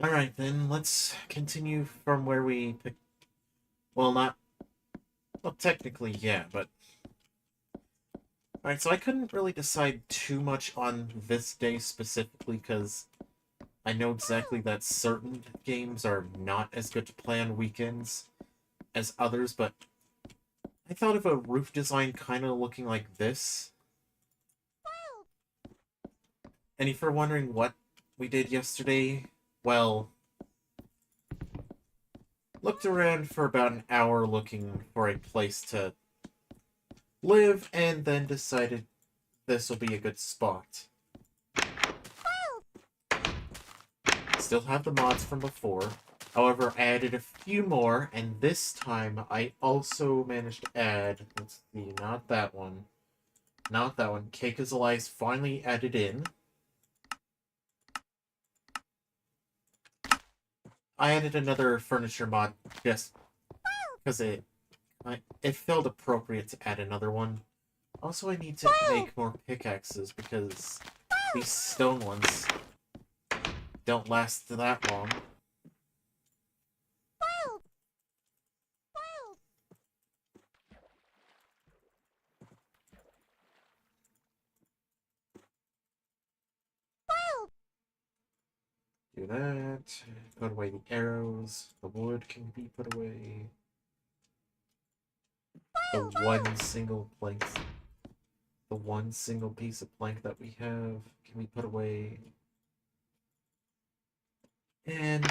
Alright then, let's continue from where we picked. Well, not. Well, technically, yeah, but. Alright, so I couldn't really decide too much on this day specifically because I know exactly that certain games are not as good to play on weekends as others, but I thought of a roof design kind of looking like this. And if you're wondering what we did yesterday, well, looked around for about an hour looking for a place to live, and then decided this will be a good spot. Still have the mods from before. However, I added a few more, and this time I also managed to add, let's see, not that one. Not that one. Cake is Alive finally added in. I added another furniture mod just because it felt appropriate to add another one. Also, I need to make more pickaxes because these stone ones don't last that long. Do that. Put away the arrows. The wood can be put away. The one single plank. The one single piece of plank that we have can be put away. And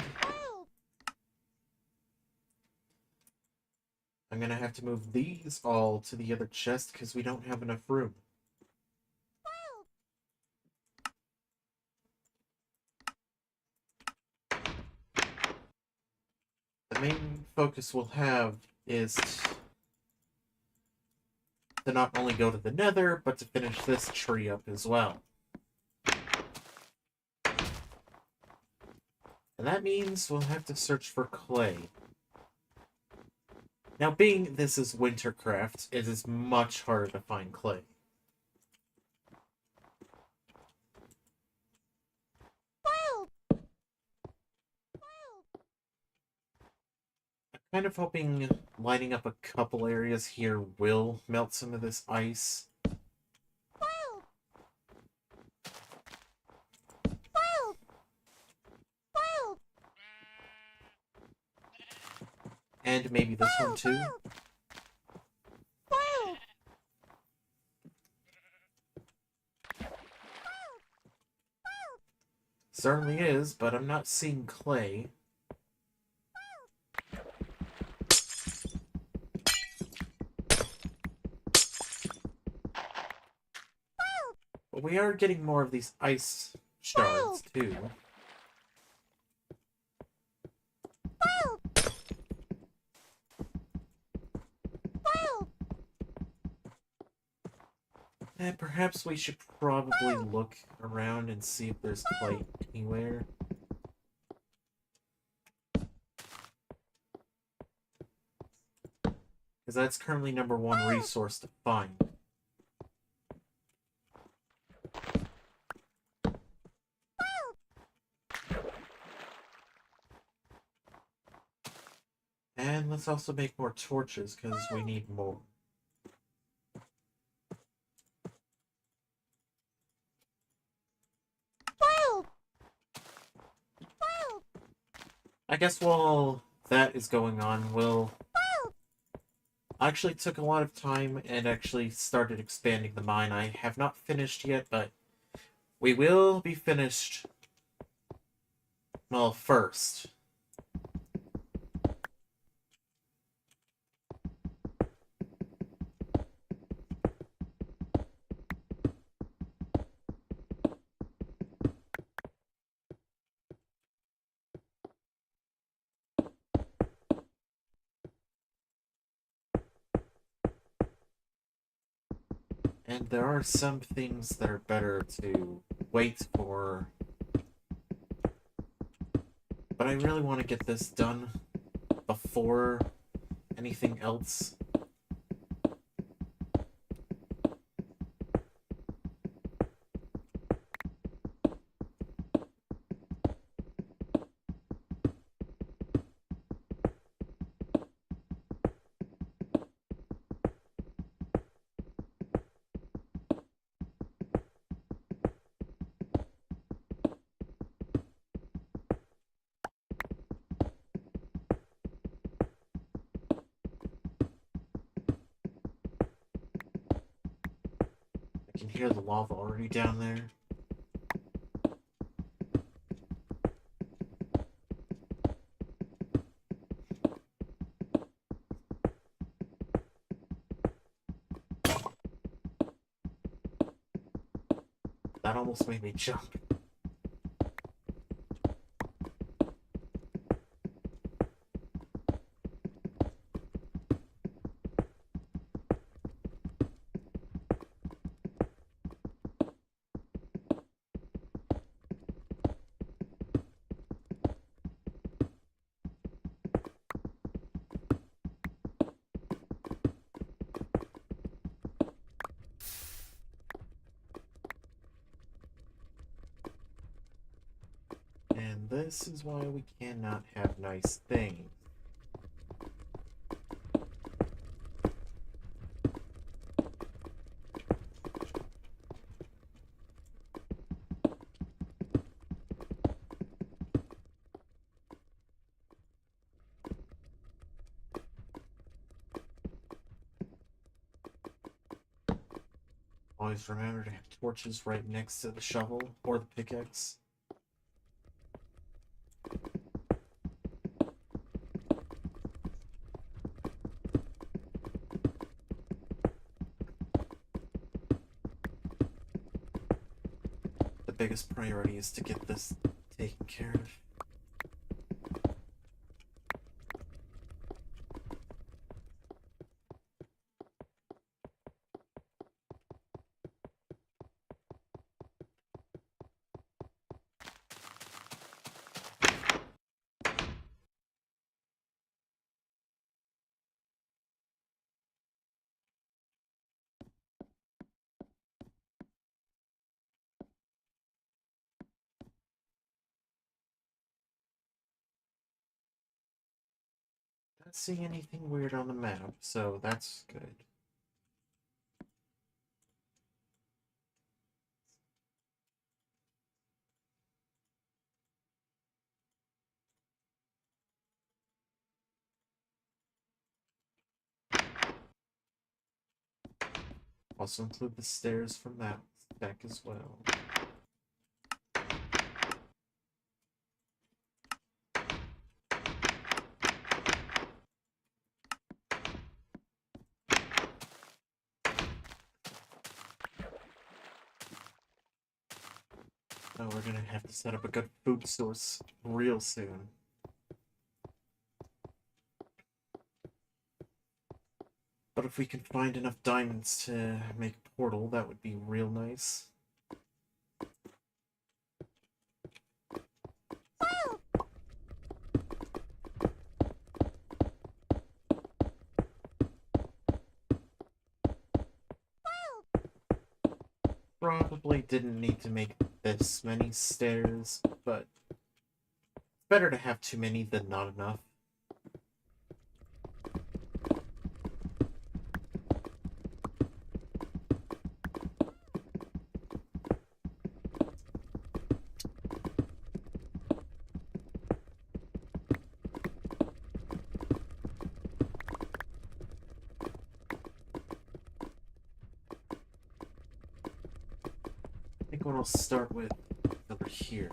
I'm gonna have to move these all to the other chest because we don't have enough room. The main focus we'll have is to not only go to the nether, but to finish this tree up as well. And that means we'll have to search for clay. Now, being this is Wintercraft, it is much harder to find clay. I'm kind of hoping lining up a couple areas here will melt some of this ice. And maybe this one too. Certainly is, but I'm not seeing clay. But we are getting more of these ice shards too. And perhaps we should probably look around and see if there's clay anywhere. Because that's currently number one resource to find. And let's also make more torches, because we need more. I guess while that is going on, we'll... I actually took a lot of time and actually started expanding the mine. I have not finished yet, but we will be finished, well, first. And there are some things that are better to wait for. But I really want to get this done before anything else. hear the lava already down there? That almost made me jump. And this is why we cannot have nice things. Always remember to have torches right next to the shovel or the pickaxe. The biggest priority is to get this taken care of. Not seeing anything weird on the map, so that's good. Also include the stairs from that deck as well. Oh, we're gonna have to set up a good food source real soon. But if we can find enough diamonds to make a portal, that would be real nice. Probably didn't need to make this many stairs, but it's better to have too many than not enough. I think what I'll start with over here.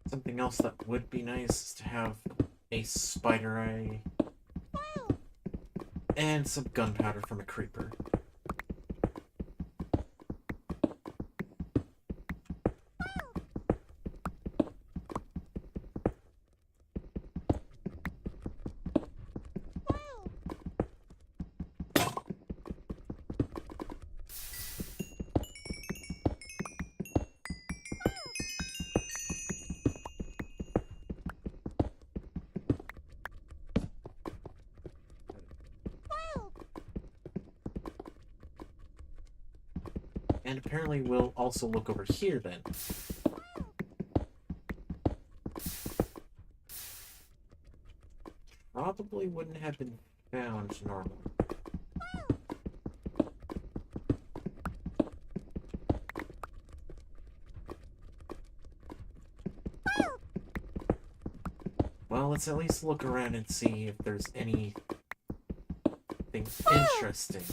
Something else that would be nice is to have a spider eye and some gunpowder from a creeper. And apparently we'll also look over here then. Probably wouldn't have been found normally. Well, let's at least look around and see if there's anything interesting.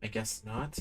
I guess not.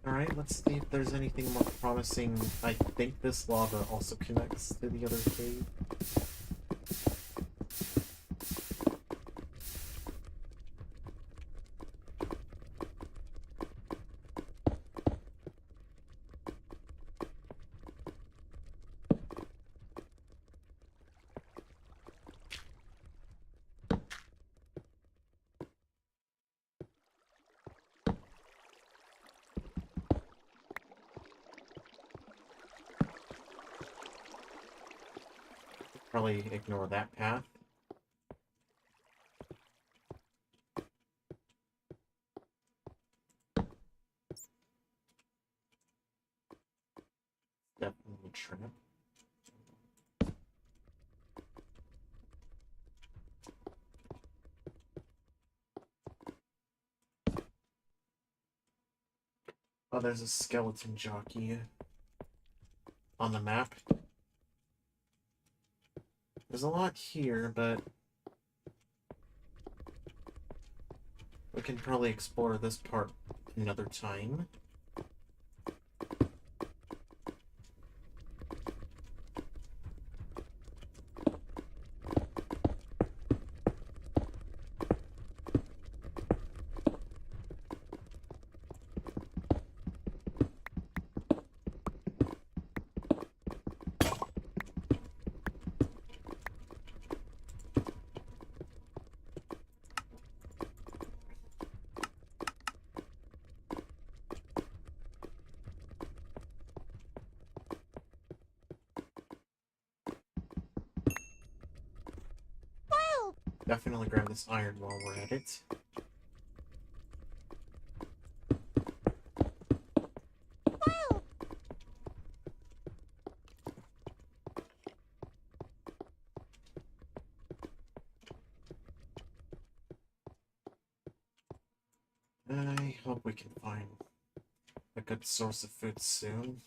Alright, let's see if there's anything more promising. I think this lava also connects to the other cave. Probably ignore that path. Definitely a trap. Oh, there's a skeleton jockey on the map. There's a lot here, but we can probably explore this part another time. Definitely grab this iron while we're at it. I hope we can find a good source of food soon.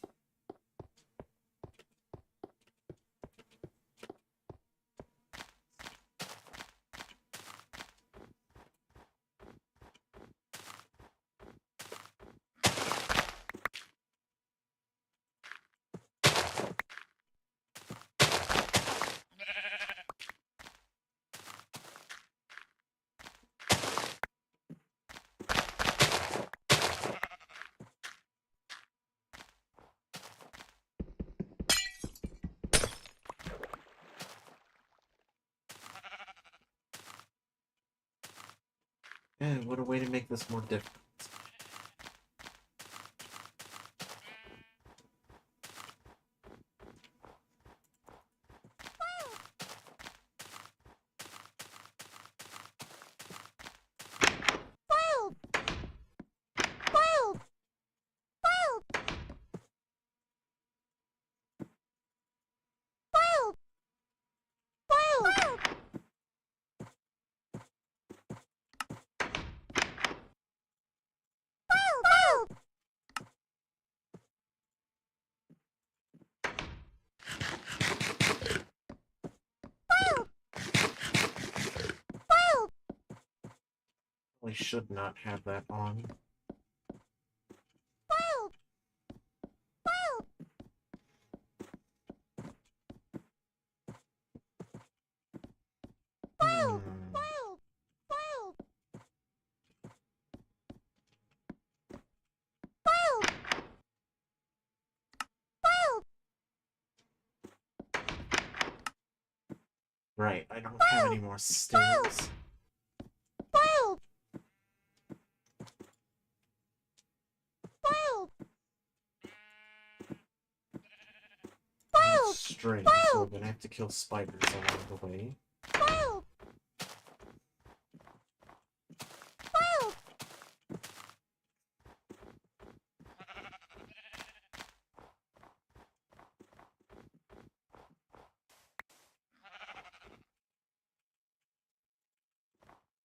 And what a way to make this more difficult. We should not have that on. Hmm. Right, I don't have any more stairs. That's strange, so we're gonna have to kill spiders along the way.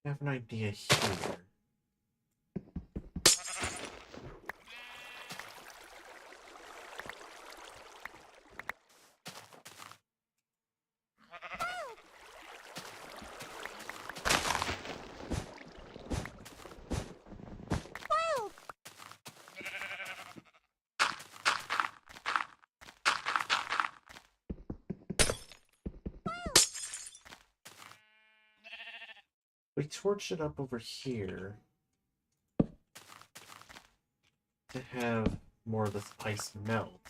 I have an idea here. We torch it up over here to have more of this ice melt.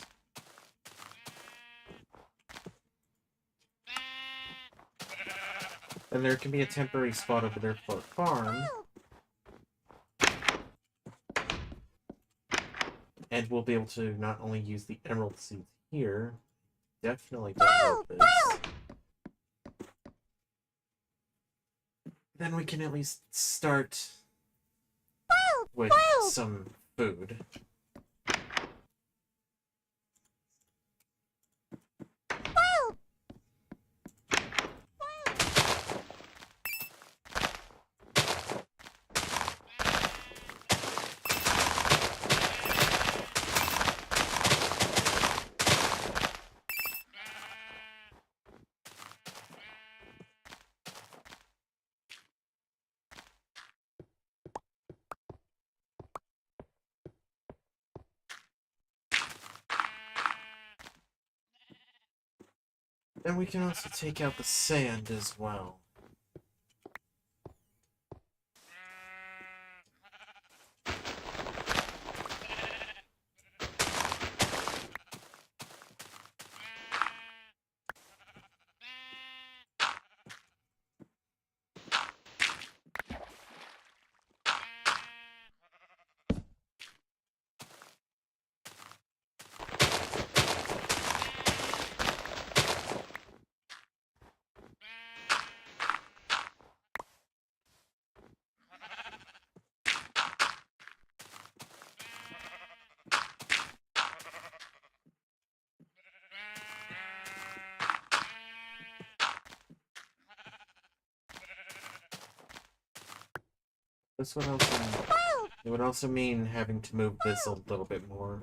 And there can be a temporary spot over there for a farm. And we'll be able to not only use the emerald seeds here, definitely don't want this. Then we can at least start with some food. And we can also take out the sand as well. This would also, it would also mean having to move this a little bit more.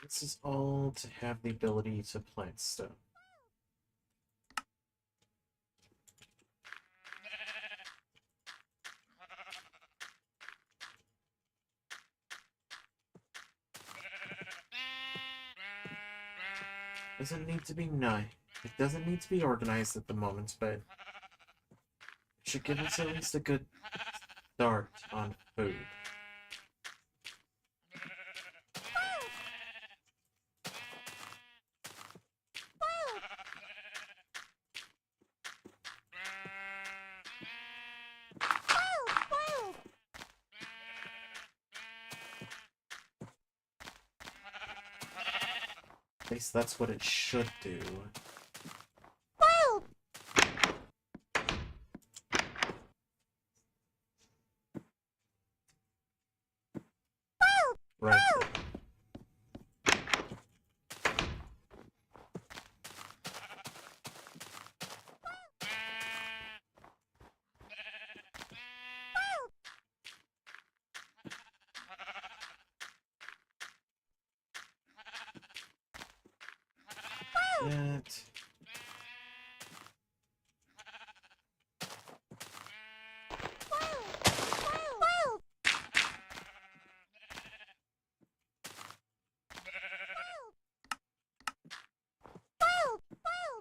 This is all to have the ability to plant stuff. Doesn't need to be nice. It doesn't need to be organized at the moment, but it should give us at least a good start on food. At least that's what it should do. Right there. That.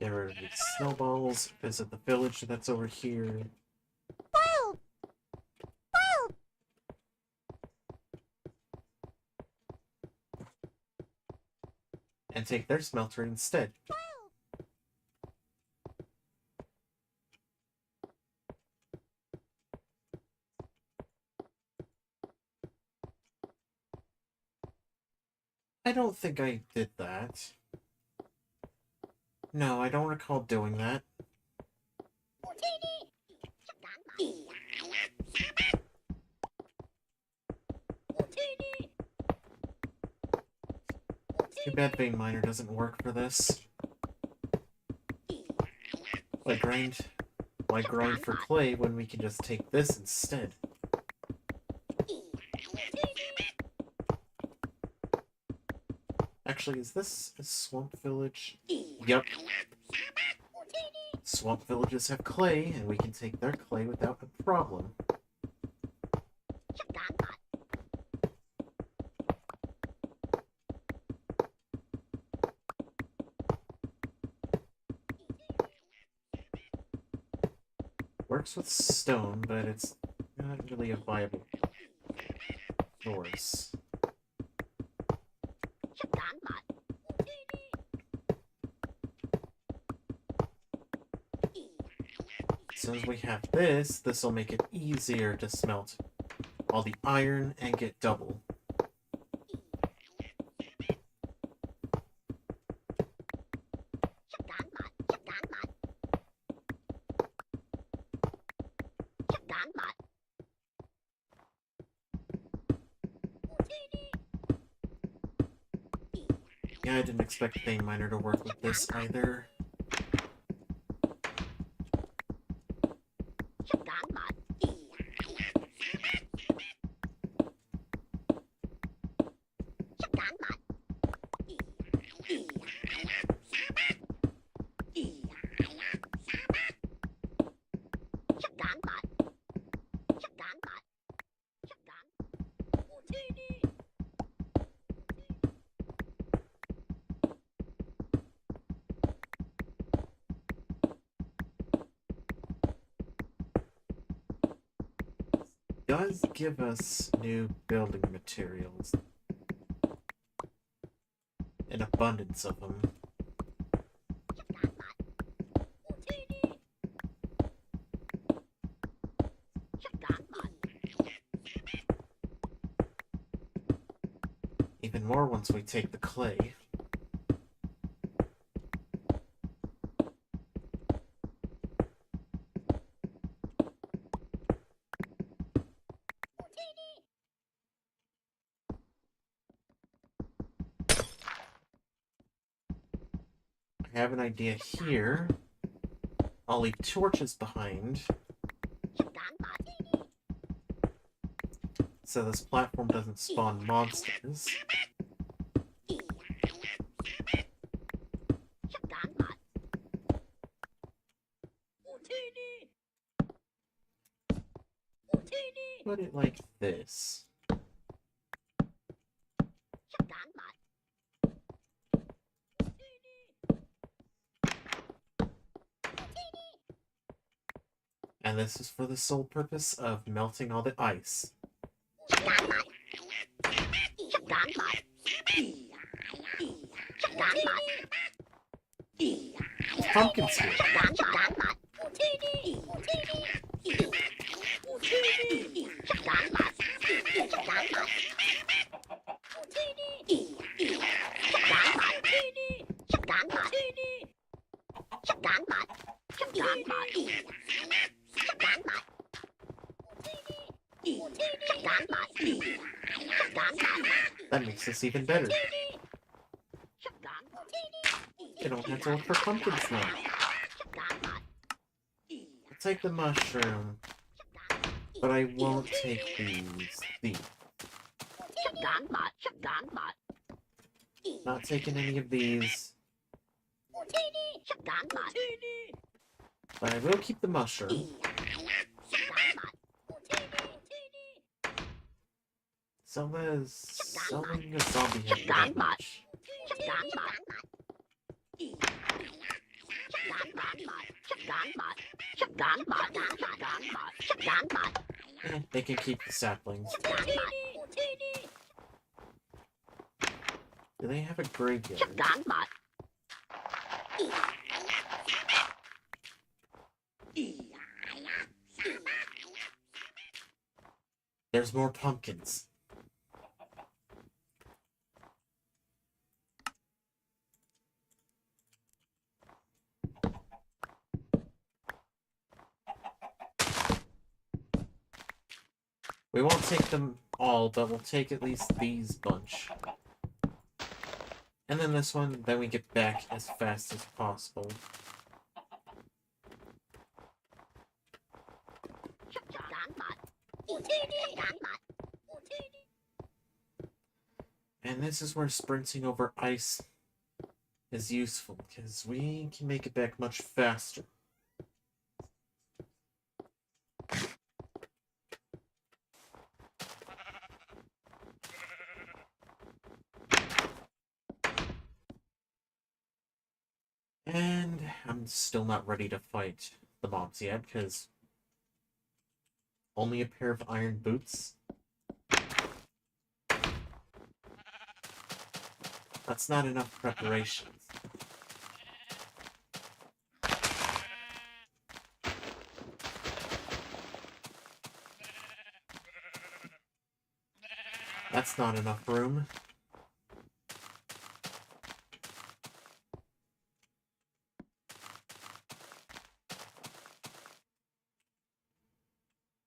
Get rid of these snowballs. Visit the village that's over here. And take their smelter instead. I don't think I did that. No, I don't recall doing that. Too bad vein miner doesn't work for this. Why grind for clay when we can just take this instead? Actually, is this a swamp village? Yep. Swamp villages have clay, and we can take their clay without a problem. Works with stone, but it's not really a viable source. As soon as we have this, will make it easier to smelt all the iron and get double. Yeah, I didn't expect vein miner to work with this either. Does give us new building materials. An abundance of them. Even more once we take the clay. I have an idea here. I'll leave torches behind, so this platform doesn't spawn monsters. Put it like this. And this is for the sole purpose of melting all the ice. Pumpkins here. That makes this even better. I don't have to look for pumpkins now. I'll take the mushroom, but I won't take these. Not taking any of these. But I will keep the mushroom. Selling a zombie head for that much. They can keep the saplings. Do they have a graveyard? There's more pumpkins. We won't take them all, but we'll take at least these bunch. And then this one, then we get back as fast as possible. And this is where sprinting over ice is useful, because we can make it back much faster. And I'm still not ready to fight the mobs yet, because only a pair of iron boots? That's not enough preparation. That's not enough room.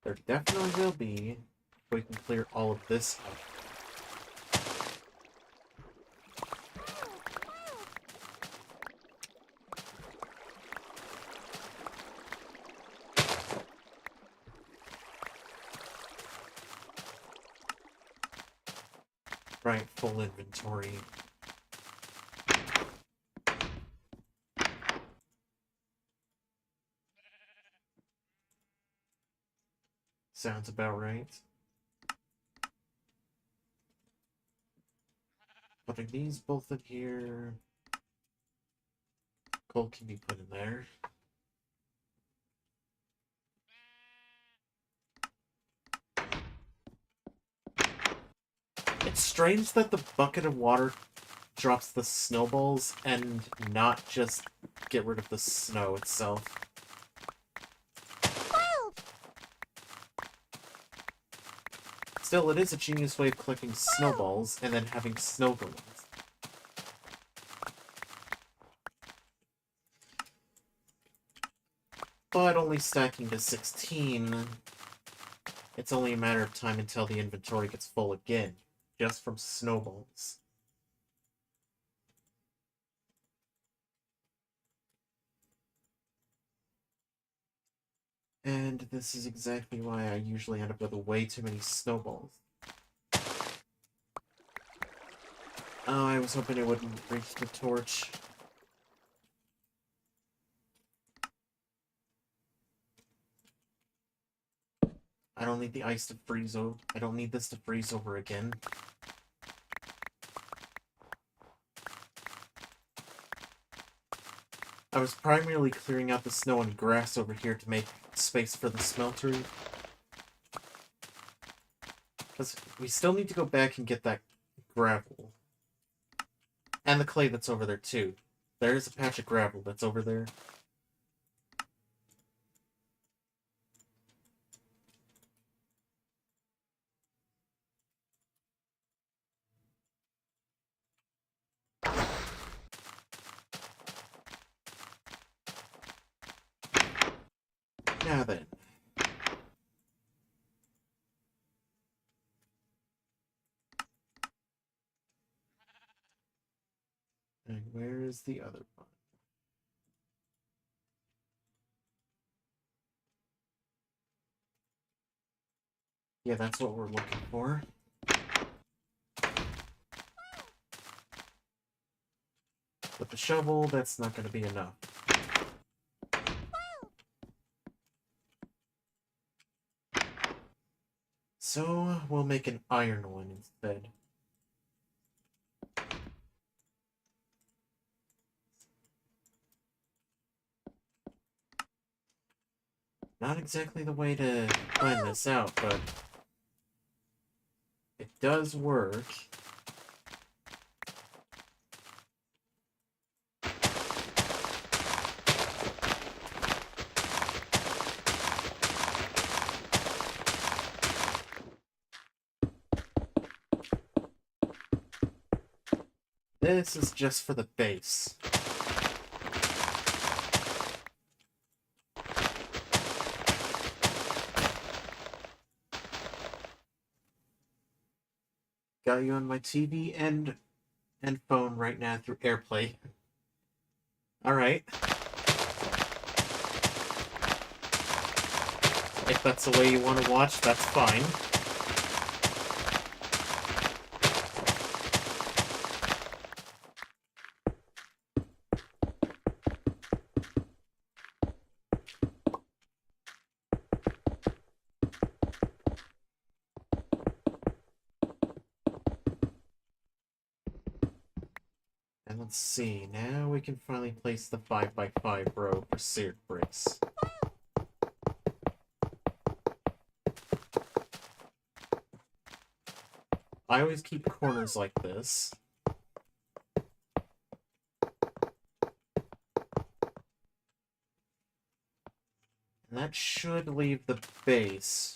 There definitely will be if we can clear all of this up. Right, full inventory. Sounds about right. Putting these both in here. Coal can be put in there. It's strange that the bucket of water drops the snowballs and not just get rid of the snow itself. Still, it is a genius way of collecting snowballs and then having snow golems. But only stacking to 16, it's only a matter of time until the inventory gets full again, just from snowballs. And this is exactly why I usually end up with way too many snowballs. Oh, I was hoping it wouldn't reach the torch. I don't need the ice to freeze over. I don't need this to freeze over again. I was primarily clearing out the snow and grass over here to make space for the smeltery. Because we still need to go back and get that gravel. And the clay that's over there, too. There is a patch of gravel that's over there. Now then. And where is the other one? Yeah, that's what we're looking for. With the shovel, that's not going to be enough. So, we'll make an iron one instead. Not exactly the way to plan this out, but it does work. This is just for the base. Got you on my TV and phone right now through AirPlay. Alright. If that's the way you want to watch, that's fine. And let's see, now we can finally place the 5x5 row for seared bricks. I always keep corners like this. And that should leave the base.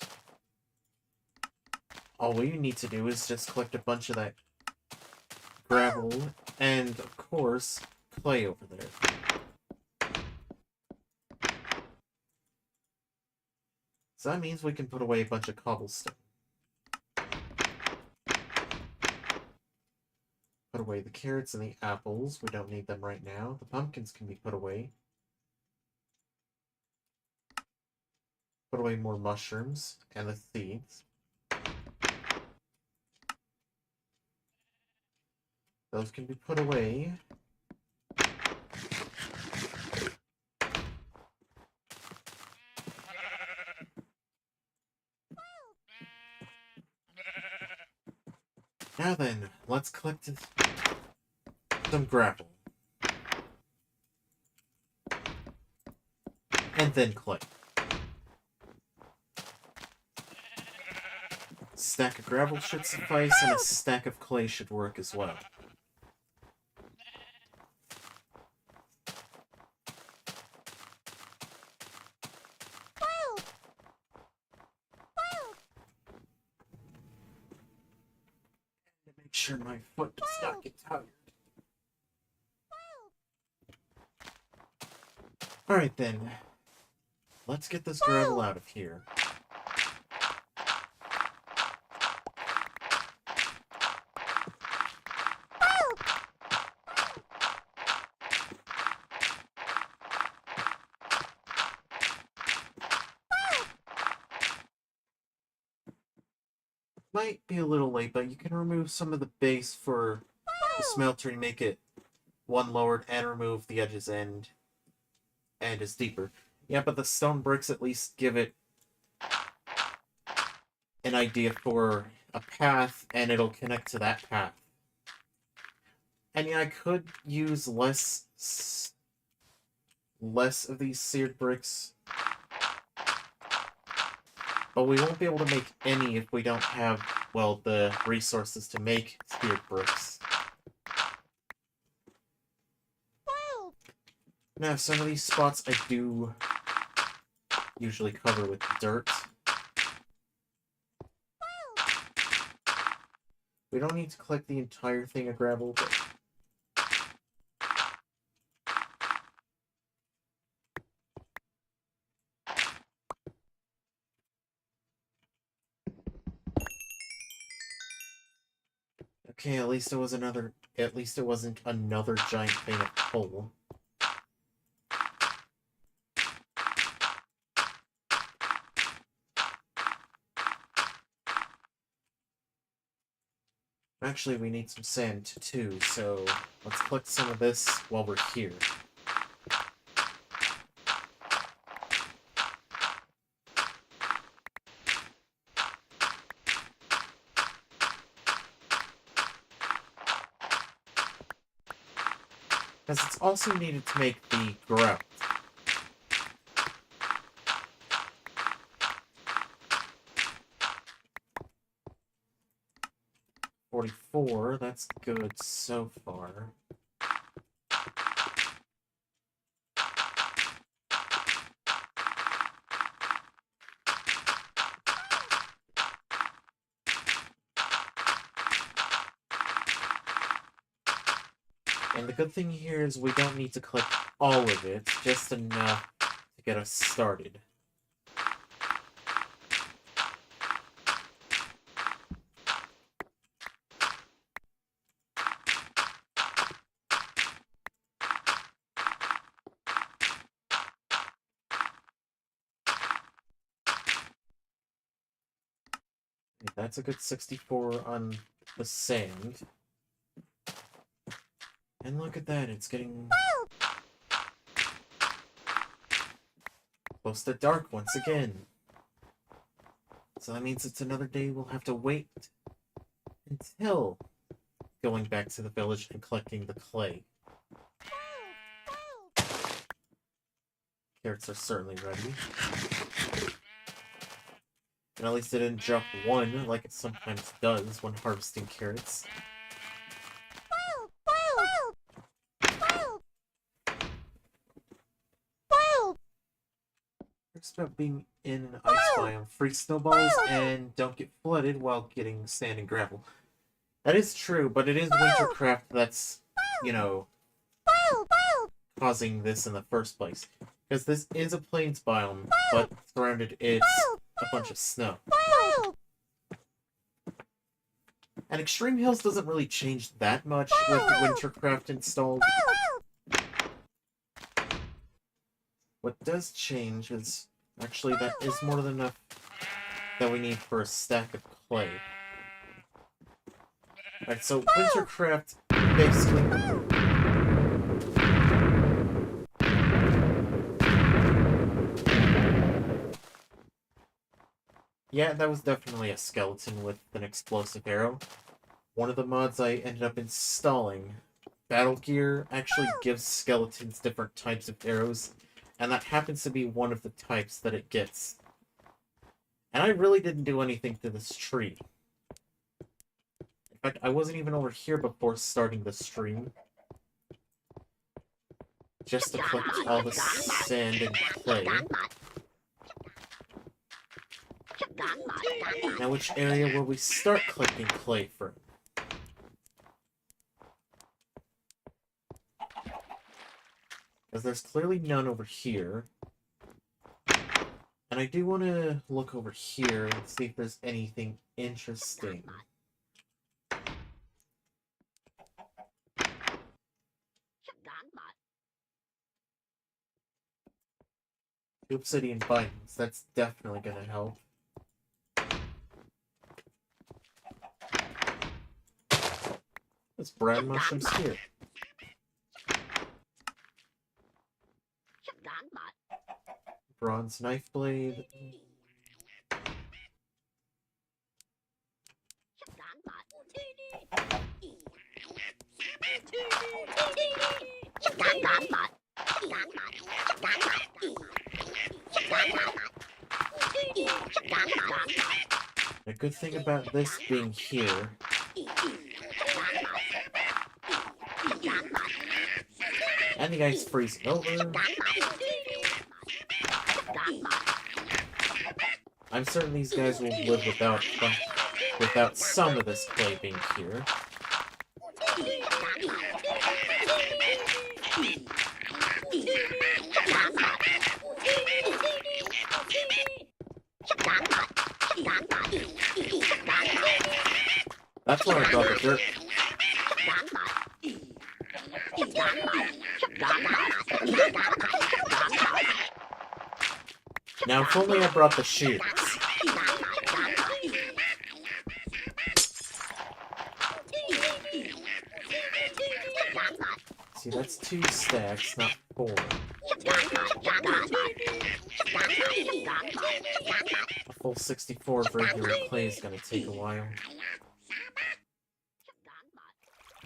All we need to do is just collect a bunch of that gravel and, of course, clay over there. So that means we can put away a bunch of cobblestone. Put away the carrots and the apples. We don't need them right now. The pumpkins can be put away. Put away more mushrooms and the seeds. Those can be put away. Now then, let's collect some gravel. And then clay. A stack of gravel should suffice, and a stack of clay should work as well. Make sure my foot does not get tired. Alright then. Let's get this gravel out of here. Might be a little late, but you can remove some of the base for the smelter and make it one lowered and remove the edges and is deeper. Yeah, but the stone bricks at least give it an idea for a path, and it'll connect to that path. And yeah, I could use less less of these seared bricks. But we won't be able to make any if we don't have, well, the resources to make seared bricks. Now, some of these spots I do usually cover with dirt. We don't need to collect the entire thing of gravel, but... Okay, at least it wasn't another giant vein of coal. Actually, we need some sand too, so let's collect some of this while we're here. Because it's also needed to make the grout. $44, that's good so far. And the good thing here is we don't need to collect all of it, just enough to get us started. That's a good 64 on the sand. And look at that, it's getting close to dark once again. So that means it's another day we'll have to wait until going back to the village and collecting the clay. Carrots are certainly ready. And at least it didn't drop one like it sometimes does when harvesting carrots. First about being in an ice biome, free snowballs, and don't get flooded while getting sand and gravel. That is true, but it is Wintercraft that's, you know, causing this in the first place. Because this is a plains biome, but surrounded it's a bunch of snow. And Extreme Hills doesn't really change that much with Wintercraft installed. What does change is, actually, that is more than enough that we need for a stack of clay. Alright, so Wintercraft basically... Yeah, that was definitely a skeleton with an explosive arrow. One of the mods I ended up installing, Battle Gear, actually gives skeletons different types of arrows, and that happens to be one of the types that it gets. And I really didn't do anything to this tree. In fact, I wasn't even over here before starting the stream. Just to collect all the sand and clay. Now, which area will we start collecting clay from? Because there's clearly none over here. And I do want to look over here and see if there's anything interesting. The obsidian bindings, that's definitely going to help. There's brown mushrooms here. Bronze knife blade. The good thing about this being here and the ice freezing over, I'm certain these guys will live without some of this clay being here. That's why I brought the dirt. Now, if only I brought the shears. See, that's 2 stacks, not 4. A full 64 of regular clay is gonna take a while.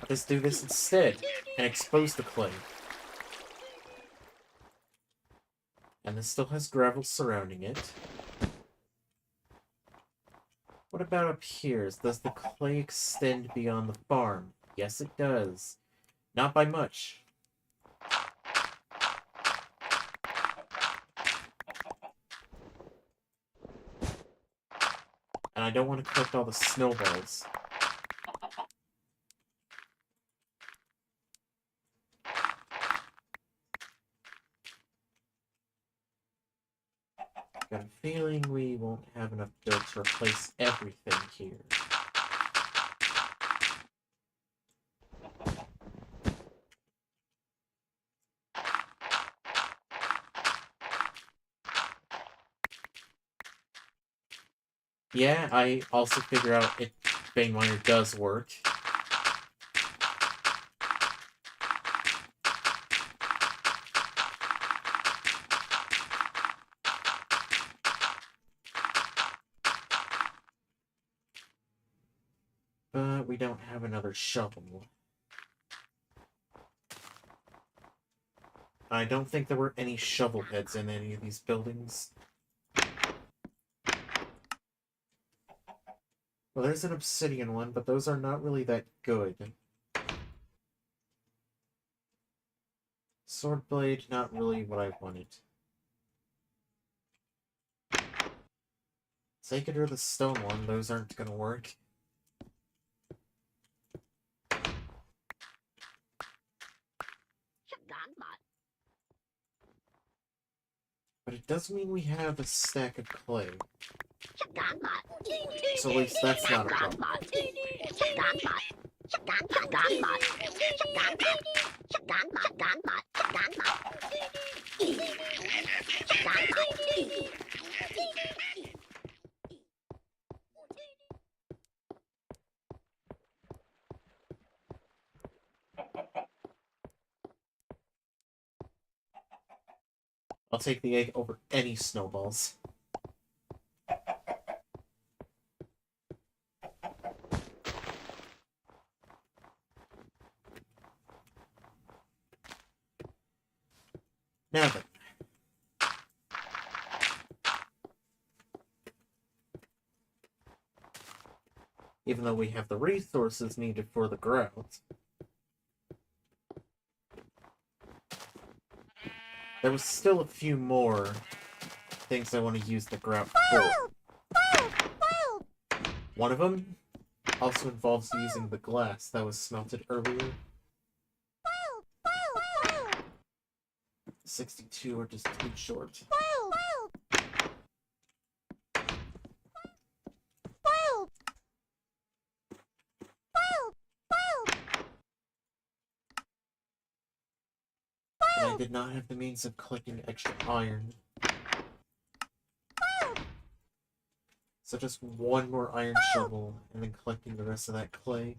Let's do this instead, and expose the clay. And this still has gravel surrounding it. What about up here? Does the clay extend beyond the farm? Yes, it does. Not by much. And I don't want to collect all the snowballs. Got a feeling we won't have enough dirt to replace everything here. Yeah, I also figure out if Vein Miner does work. But we don't have another shovel. I don't think there were any shovel heads in any of these buildings. Well, there's an obsidian one, but those are not really that good. Sword blade, not really what I wanted. Sacred or the stone one, those aren't gonna work. But it does mean we have a stack of clay. So at least that's not a problem. I'll take the egg over any snowballs. Now then. Even though we have the resources needed for the grout, there was still a few more things I want to use the grout for. One of them also involves using the glass that was smelted earlier. 62 are just too short. And I did not have the means of collecting extra iron. So just one more iron shovel, and then collecting the rest of that clay.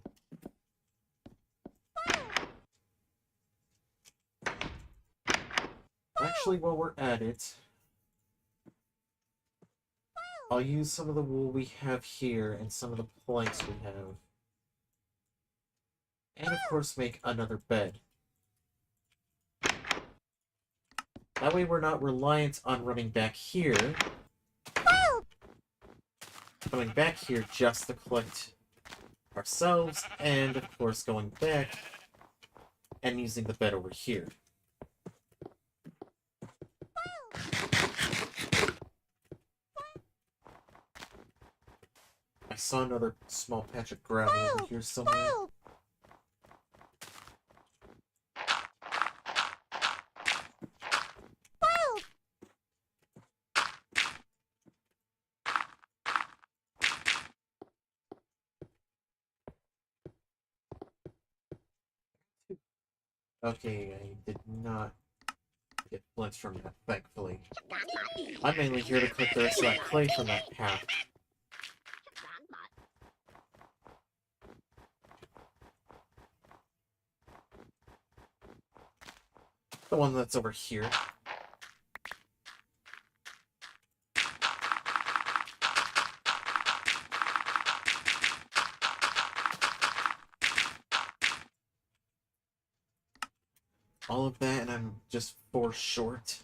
Actually, while we're at it, I'll use some of the wool we have here and some of the planks we have. And of course make another bed. That way we're not reliant on running back here. Coming back here just to collect ourselves, and of course going back and using the bed over here. I saw another small patch of gravel over here somewhere. Okay, I did not get flints from that, thankfully. I'm mainly here to collect the rest of that clay from that path. The one that's over here. All of that, and I'm just 4 short.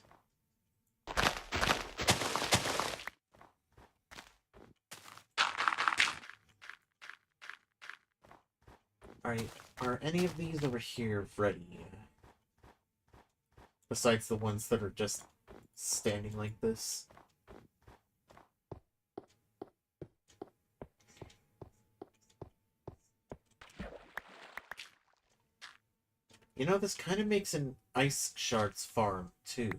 Alright, are any of these over here ready? Besides the ones that are just standing like this. You know, this kind of makes an ice shards farm, too.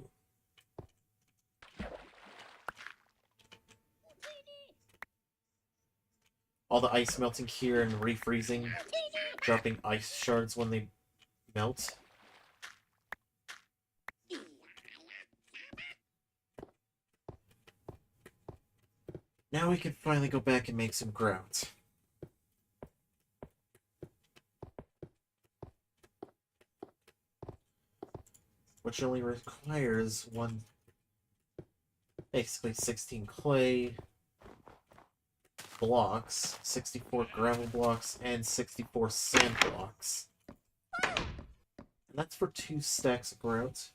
All the ice melting here and refreezing, dropping ice shards when they melt. Now we can finally go back and make some grout. Which only requires basically 16 clay blocks, 64 gravel blocks, and 64 sand blocks. And that's for 2 stacks of grout.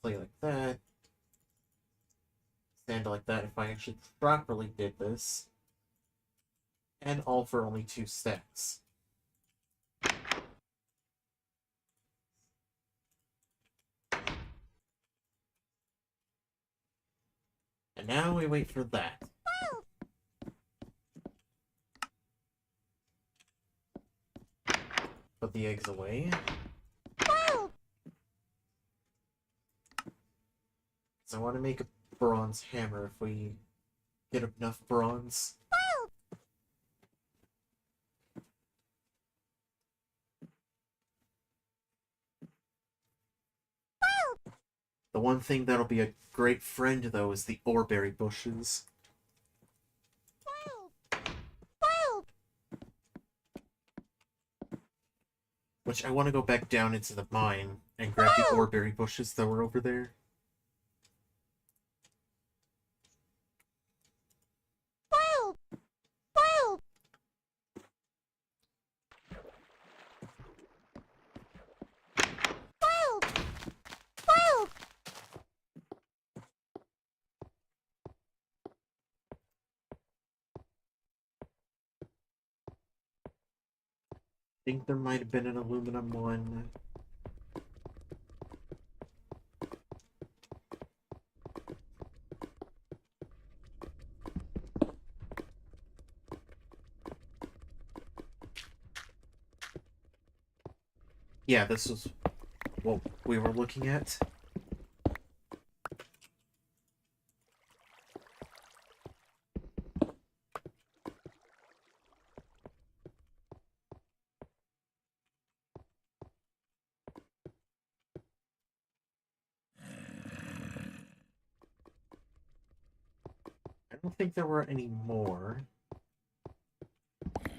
Clay like that. Sand like that if I actually properly did this. And all for only 2 stacks. And now we wait for that. Put the eggs away. So I want to make a bronze hammer if we get enough bronze. The one thing that'll be a great friend, though, is the oreberry bushes. Which I want to go back down into the mine and grab the oreberry bushes that were over there. I think there might have been an aluminum one. Yeah, this was what we were looking at. I don't think there were any more.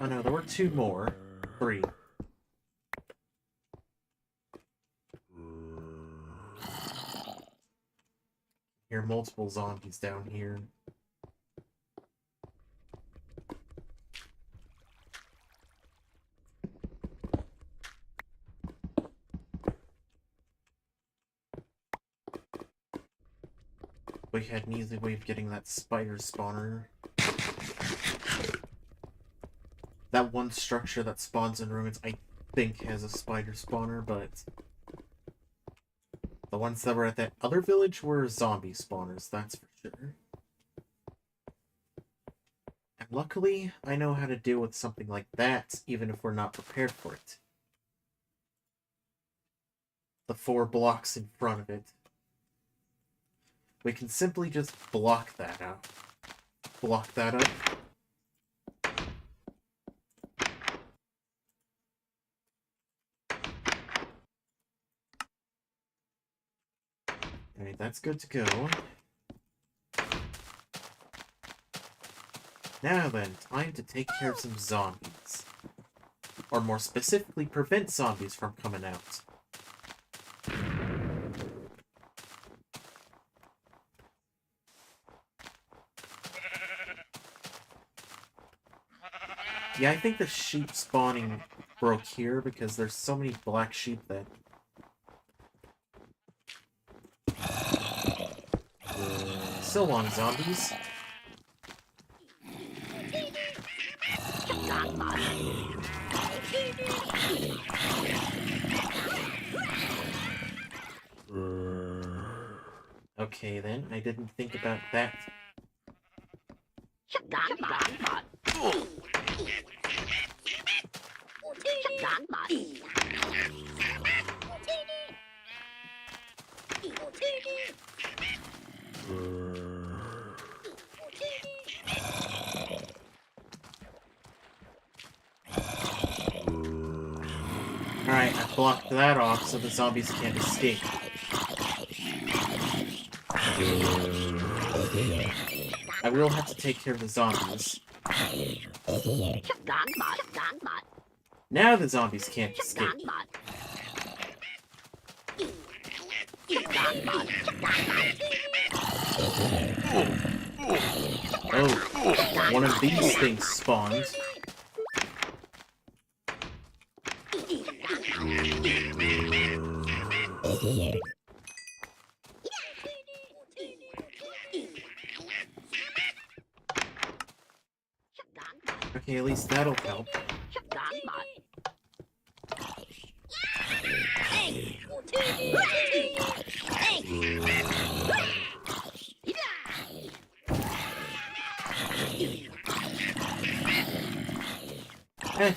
Oh no, there were 2 more. 3. Here are multiple zombies down here. We had an easy way of getting that spider spawner. That one structure that spawns in ruins, I think, has a spider spawner, but the ones that were at that other village were zombie spawners, that's for sure. And luckily, I know how to deal with something like that, even if we're not prepared for it. The 4 blocks in front of it. We can simply just block that out. Block that up. Alright, that's good to go. Now then, time to take care of some zombies. Or more specifically, prevent zombies from coming out. Yeah, I think the sheep spawning broke here because there's so many black sheep that... So long, zombies. Okay then, I didn't think about that. Alright, I blocked that off so the zombies can't escape. I will have to take care of the zombies. Now the zombies can't escape. Oh, one of these things spawned. Okay, at least that'll help.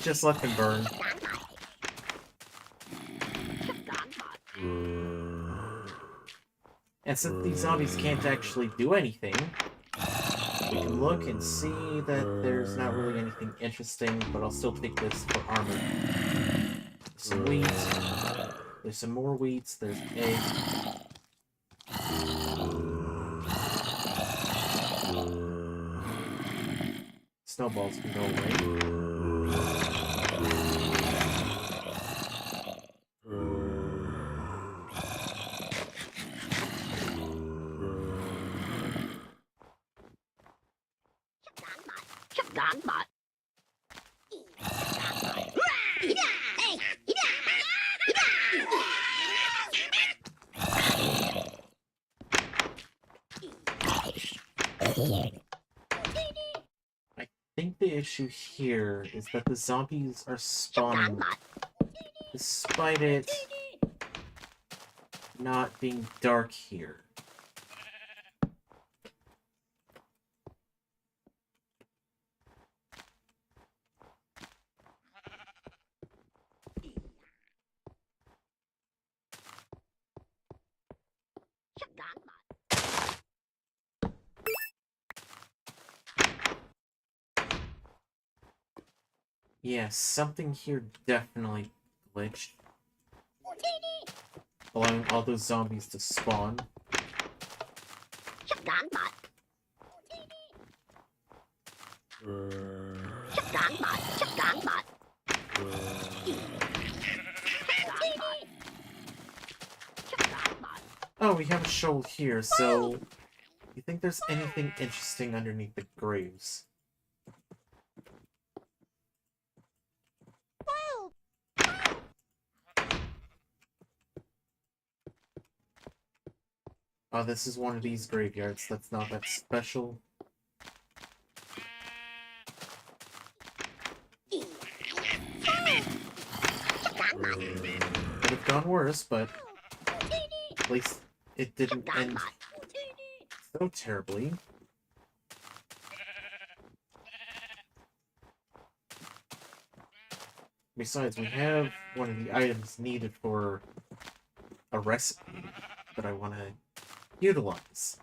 Just let them burn. And since these zombies can't actually do anything, we can look and see that there's not really anything interesting, but I'll still take this for armor. Some wheat. There's some more wheats. There's eggs. Snowballs can go away. I think the issue here is that the zombies are spawning despite it not being dark here. Yeah, something here definitely glitched, allowing all those zombies to spawn. Oh, we have a shoal here, so... You think there's anything interesting underneath the graves? Oh, this is one of these graveyards that's not that special. Could have gone worse, but at least it didn't end so terribly. Besides, we have one of the items needed for a recipe that I want to utilize.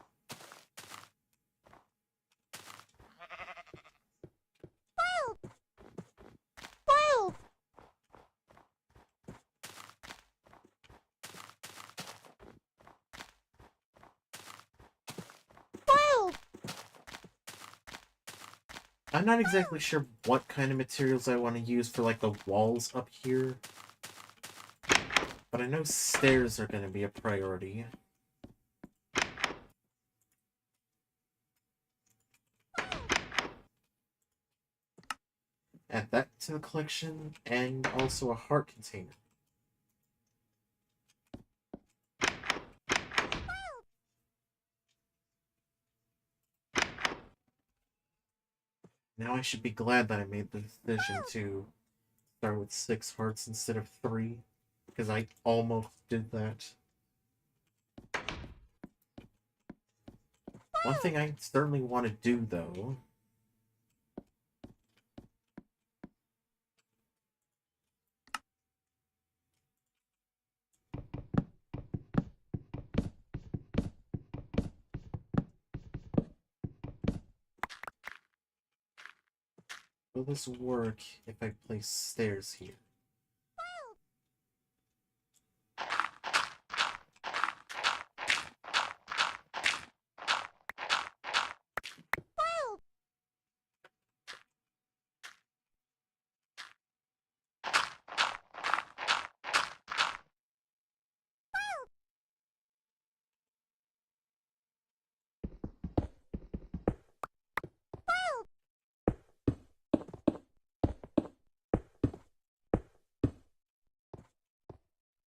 I'm not exactly sure what kind of materials I want to use for, like, the walls up here. But I know stairs are going to be a priority. Add that to the collection, and also a heart container. Now I should be glad that I made the decision to start with 6 hearts instead of 3, because I almost did that. One thing I certainly want to do, though, will this work if I place stairs here?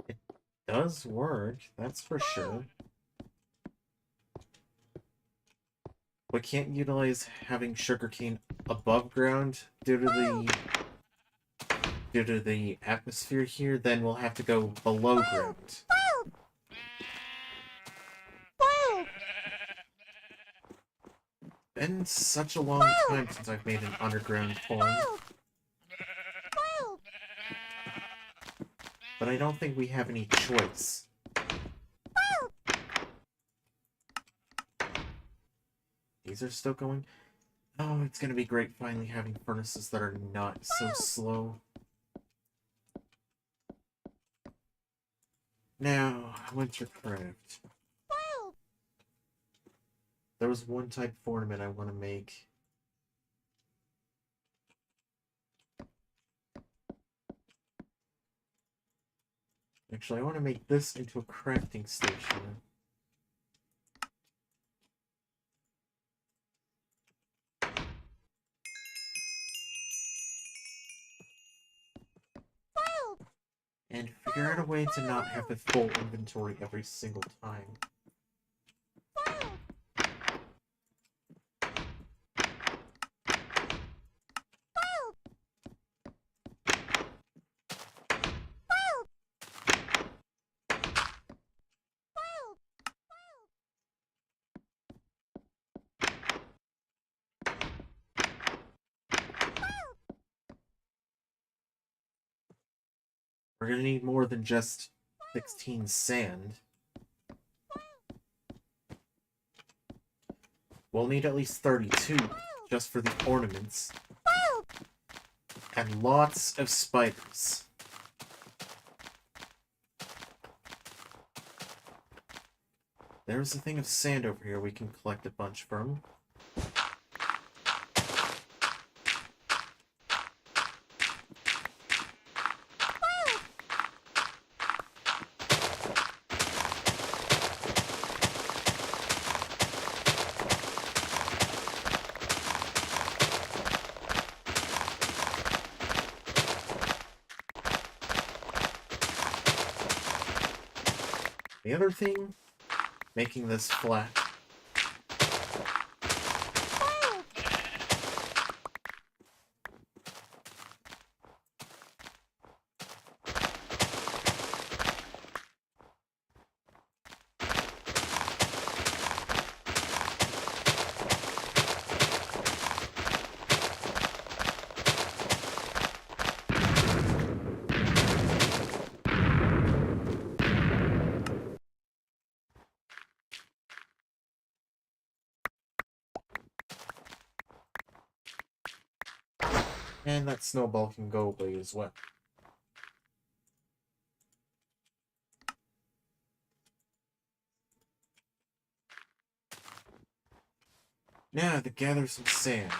It does work, that's for sure. We can't utilize having sugarcane above ground due to the atmosphere here, then we'll have to go below ground. Been such a long time since I've made an underground farm. But I don't think we have any choice. These are still going. Oh, it's gonna be great finally having furnaces that are not so slow. Now, Wintercraft. There was one type of ornament I want to make. Actually, I want to make this into a crafting station. And figure out a way to not have a full inventory every single time. We're gonna need more than just 16 sand. We'll need at least 32 just for the ornaments. And lots of spiders. There's a thing of sand over here we can collect a bunch from. The other thing making this flat. And that snowball can go away as well. Now to gather some sand.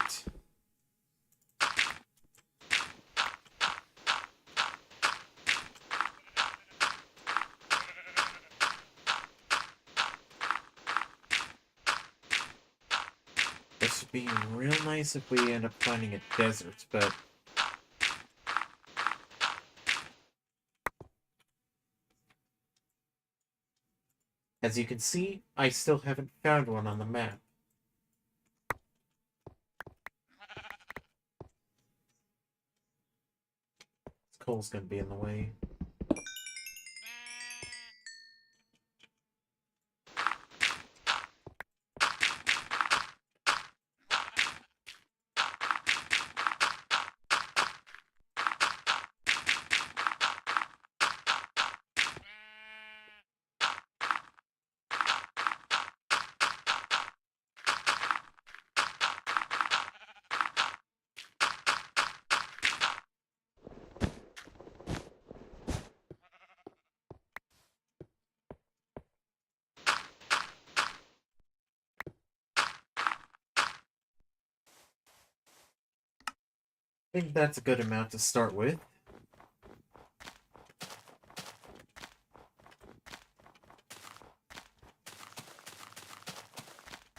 This would be real nice if we end up finding a desert, but as you can see, I still haven't found one on the map. This coal's gonna be in the way. I think that's a good amount to start with.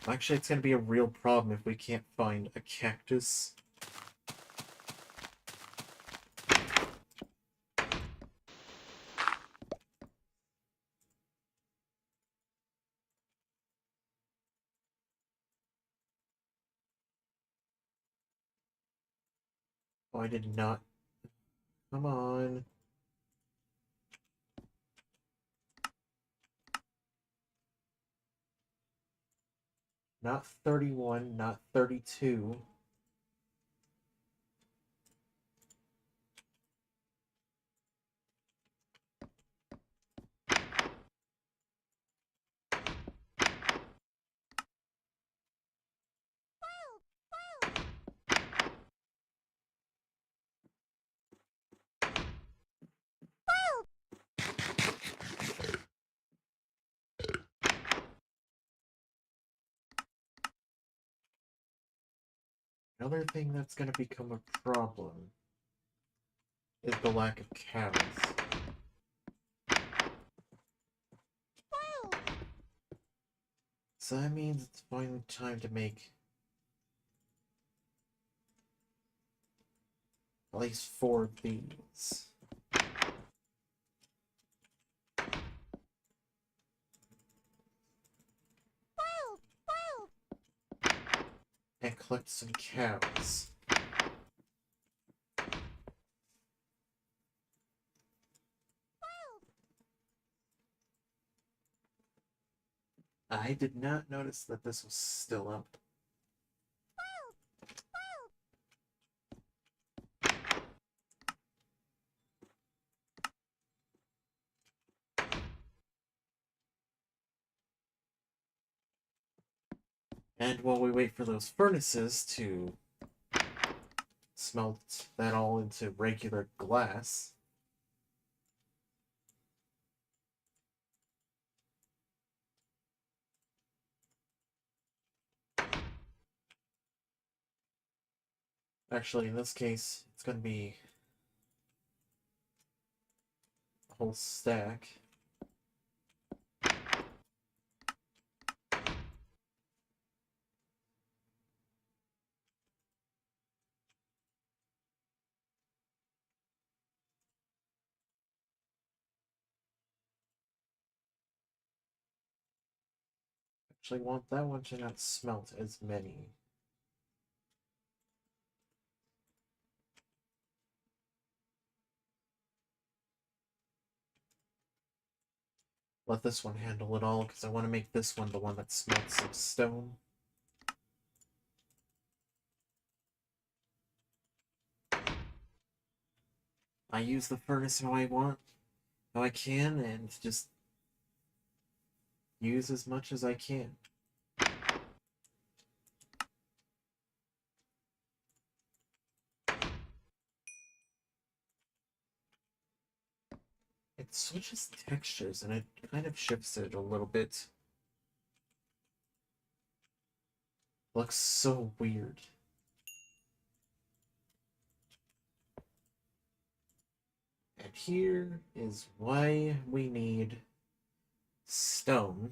Actually, it's going to be a real problem if we can't find a cactus. Oh, I did not. Come on. Not 31, not 32. Another thing that's going to become a problem is the lack of cows. So that means it's finally time to make at least 4 of these. And collect some cows. I did not notice that this was still up. And while we wait for those furnaces to smelt that all into regular glass, actually in this case it's going to be a whole stack. Actually, want that one to not smelt as many. Let this one handle it all, because I want to make this one the one that smelts some stone. I use the furnace how I want, how I can, and just use as much as I can. It switches textures, and it kind of shifts it a little bit. Looks so weird. And here is why we need stone,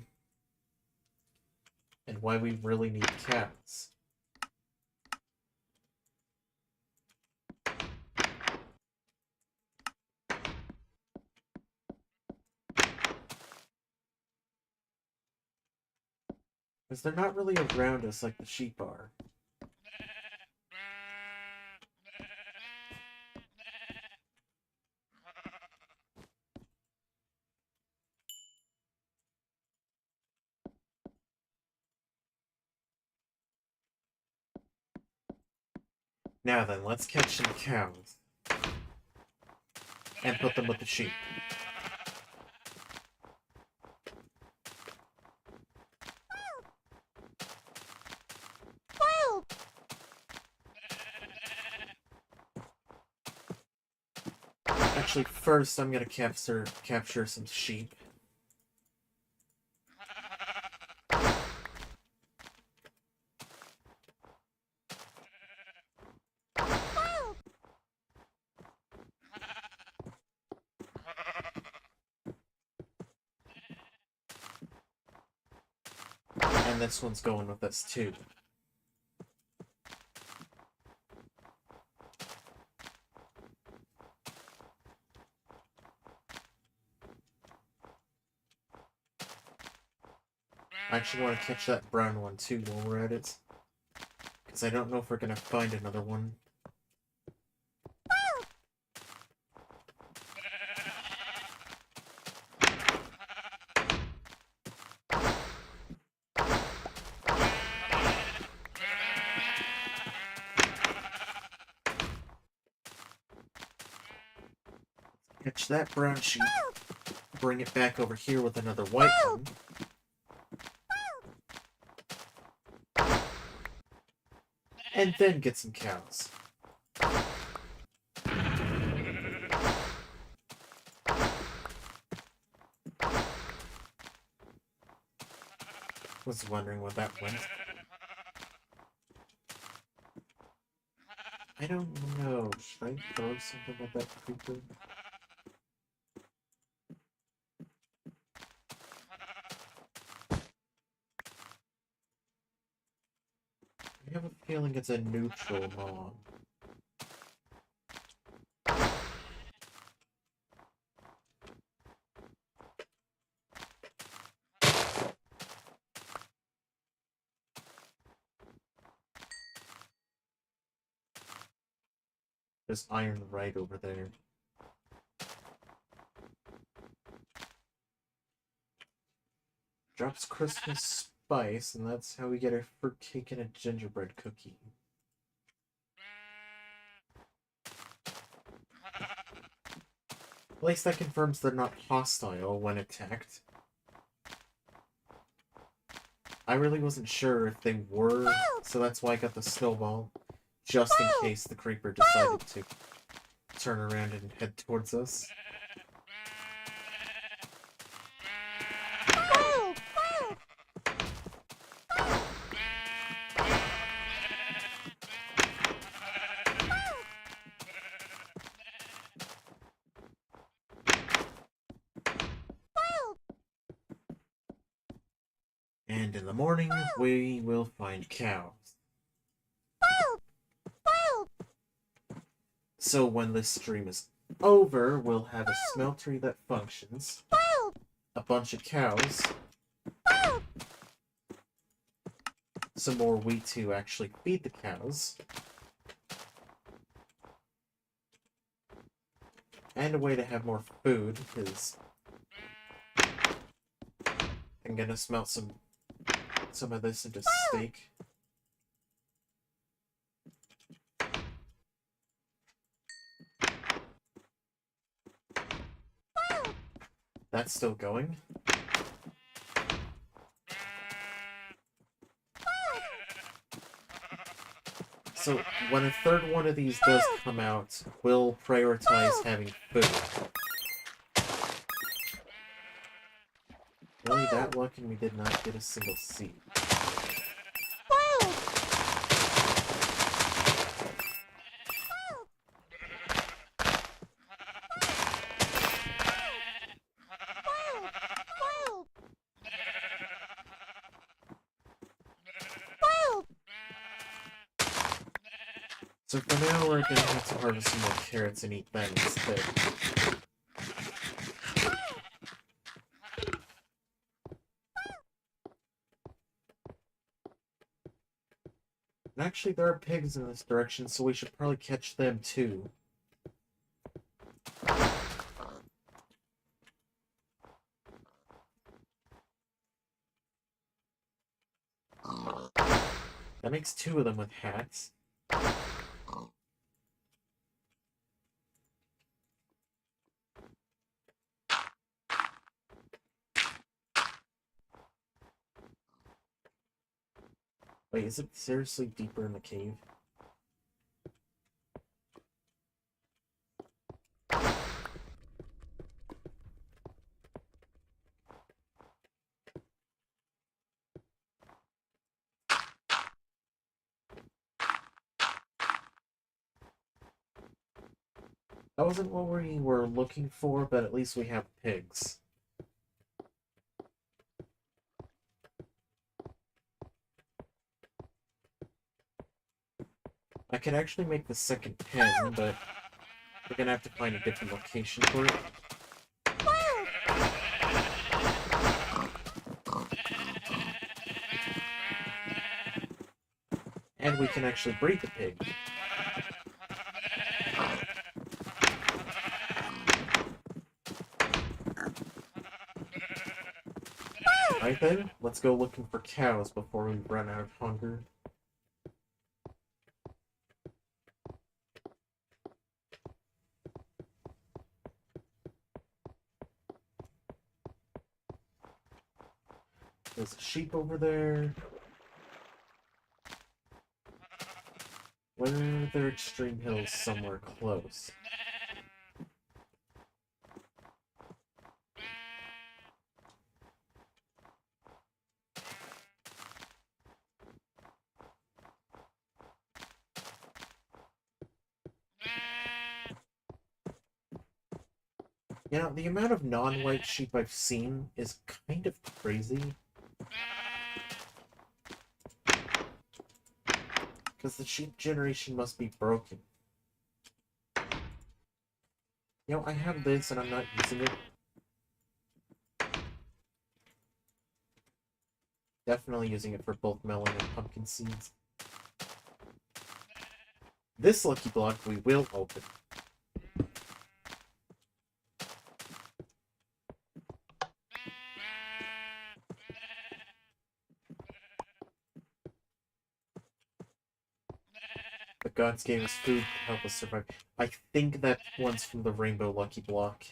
and why we really need cows. Because they're not really around us like the sheep are. Now then, let's catch some cows. And put them with the sheep. Actually, first I'm gonna capture some sheep. And this one's going with us too. I actually want to catch that brown one too while we're at it. Because I don't know if we're going to find another one. Catch that brown sheep. Bring it back over here with another white one. And then get some cows. Was wondering where that went. I don't know. Should I throw something at that creeper? I have a feeling it's a neutral mob. There's iron right over there. Drops Christmas spice, and that's how we get our fruit cake and a gingerbread cookie. At least that confirms they're not hostile when attacked. I really wasn't sure if they were, so that's why I got the snowball. Just in case the creeper decided to turn around and head towards us. And in the morning, we will find cows. So when this stream is over, we'll have a smeltery that functions, a bunch of cows, some more wheat to actually feed the cows. And a way to have more food, because I'm gonna smelt some of this into steak. That's still going. So, when a third one of these does come out, we'll prioritize having food. Really that lucky we did not get a single seed. So for now, we're gonna have to harvest some more carrots and eat that instead. And actually, there are pigs in this direction, so we should probably catch them too. That makes 2 of them with hats. Wait, is it seriously deeper in the cave? That wasn't what we were looking for, but at least we have pigs. I could actually make the second pen, but we're gonna have to find a different location for it. And we can actually breed the pig. Right then, let's go looking for cows before we run out of hunger. There's a sheep over there. Where are there extreme hills somewhere close? You know, the amount of non-white sheep I've seen is kind of crazy. Because the sheep generation must be broken. You know, I have this and I'm not using it. Definitely using it for both melon and pumpkin seeds. This lucky block we will open. The gods gave us food to help us survive. I think that one's from the rainbow lucky block.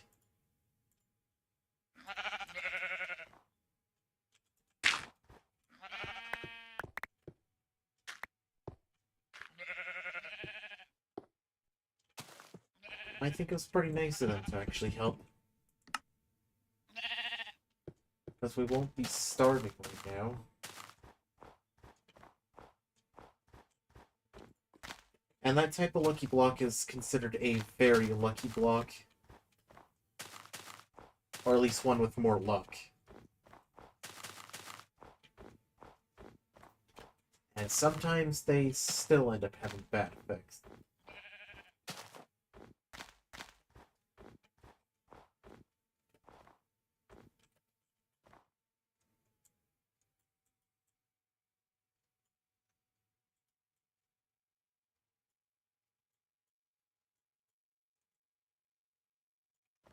I think it was pretty nice of them to actually help. Because we won't be starving right now. And that type of lucky block is considered a very lucky block. Or at least one with more luck. And sometimes they still end up having bad effects.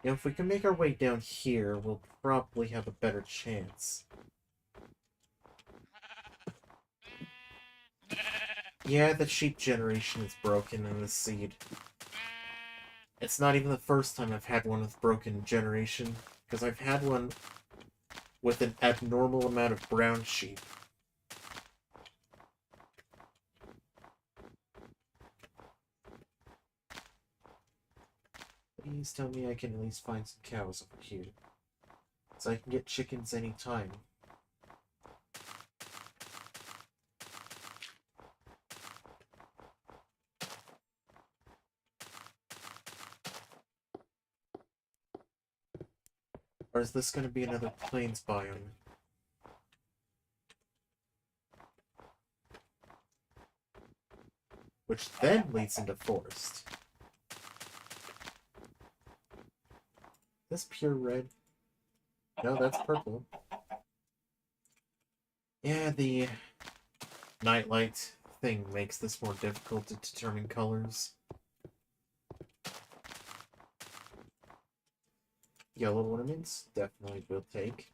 You know, if we can make our way down here, we'll probably have a better chance. Yeah, the sheep generation is broken in this seed. It's not even the first time I've had one with broken generation, because I've had one with an abnormal amount of brown sheep. Please tell me I can at least find some cows over here, so I can get chickens anytime. Or is this going to be another plains biome? Which then leads into forest. This pure red? No, that's purple. Yeah, the nightlight thing makes this more difficult to determine colors. Yellow ornaments, definitely will take.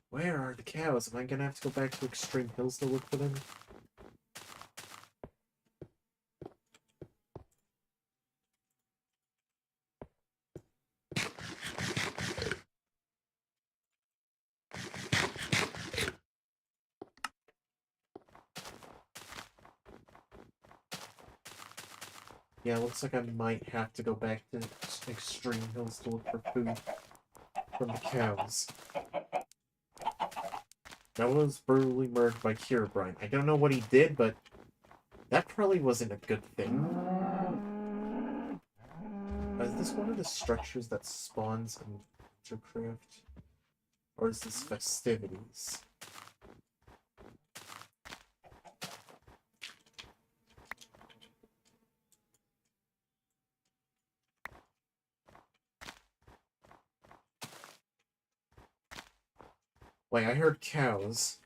Where are the cows? Am I gonna have to go back to Extreme Hills to look for them? Yeah, looks like I might have to go back to Extreme Hills to look for food from the cows. That was brutally murdered by Herobrine. I don't know what he did, but that probably wasn't a good thing. Is this one of the structures that spawns in Wintercraft? Or is this Festivities? Wait, I heard cows.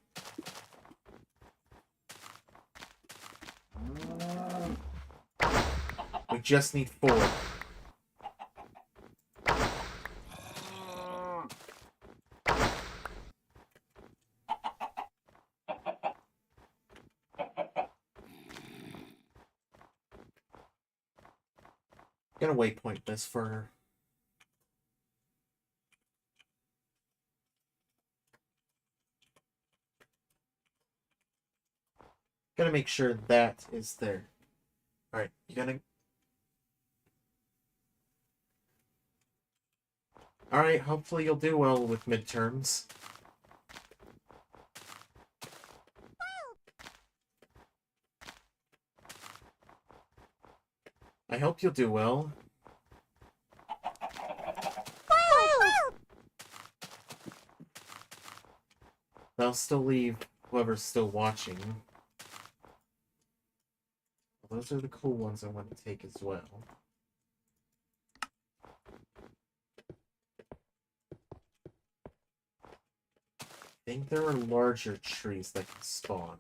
We just need 4. Gonna waypoint this for... Gotta make sure that is there. Alright, you gonna... Alright, hopefully you'll do well with midterms. I hope you'll do well. I'll still leave whoever's still watching. Those are the cool ones I want to take as well. I think there are larger trees that can spawn.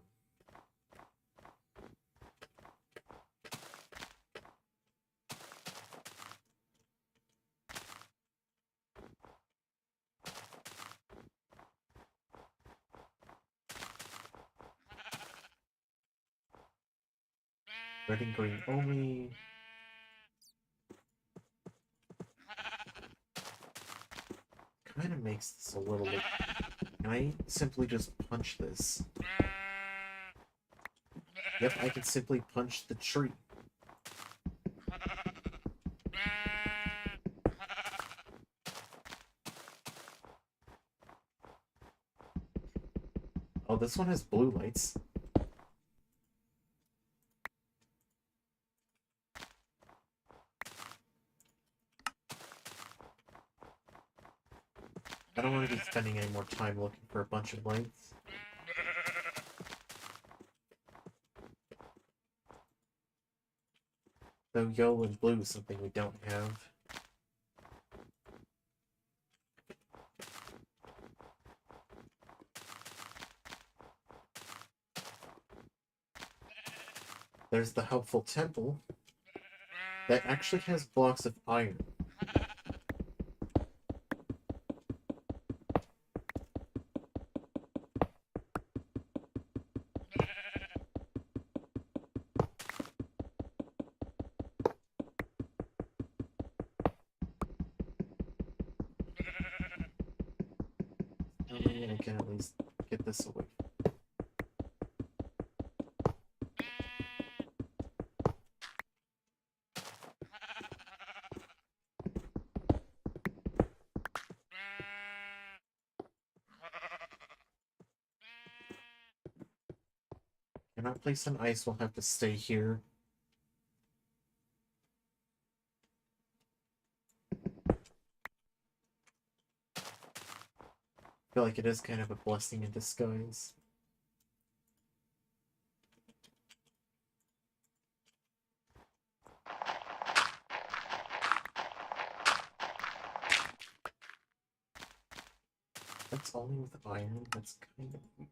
Red and green only. Kind of makes this a little bit... Can I simply just punch this? Yep, I can simply punch the tree. Oh, this one has blue lights. I don't want to be spending any more time looking for a bunch of lights. Though yellow and blue is something we don't have. There's the helpful temple. that actually has blocks of iron. I can at least get this away. Cannot place on ice, we'll have to stay here. I feel like it is kind of a blessing in disguise. That's only with iron, that's kind of weird.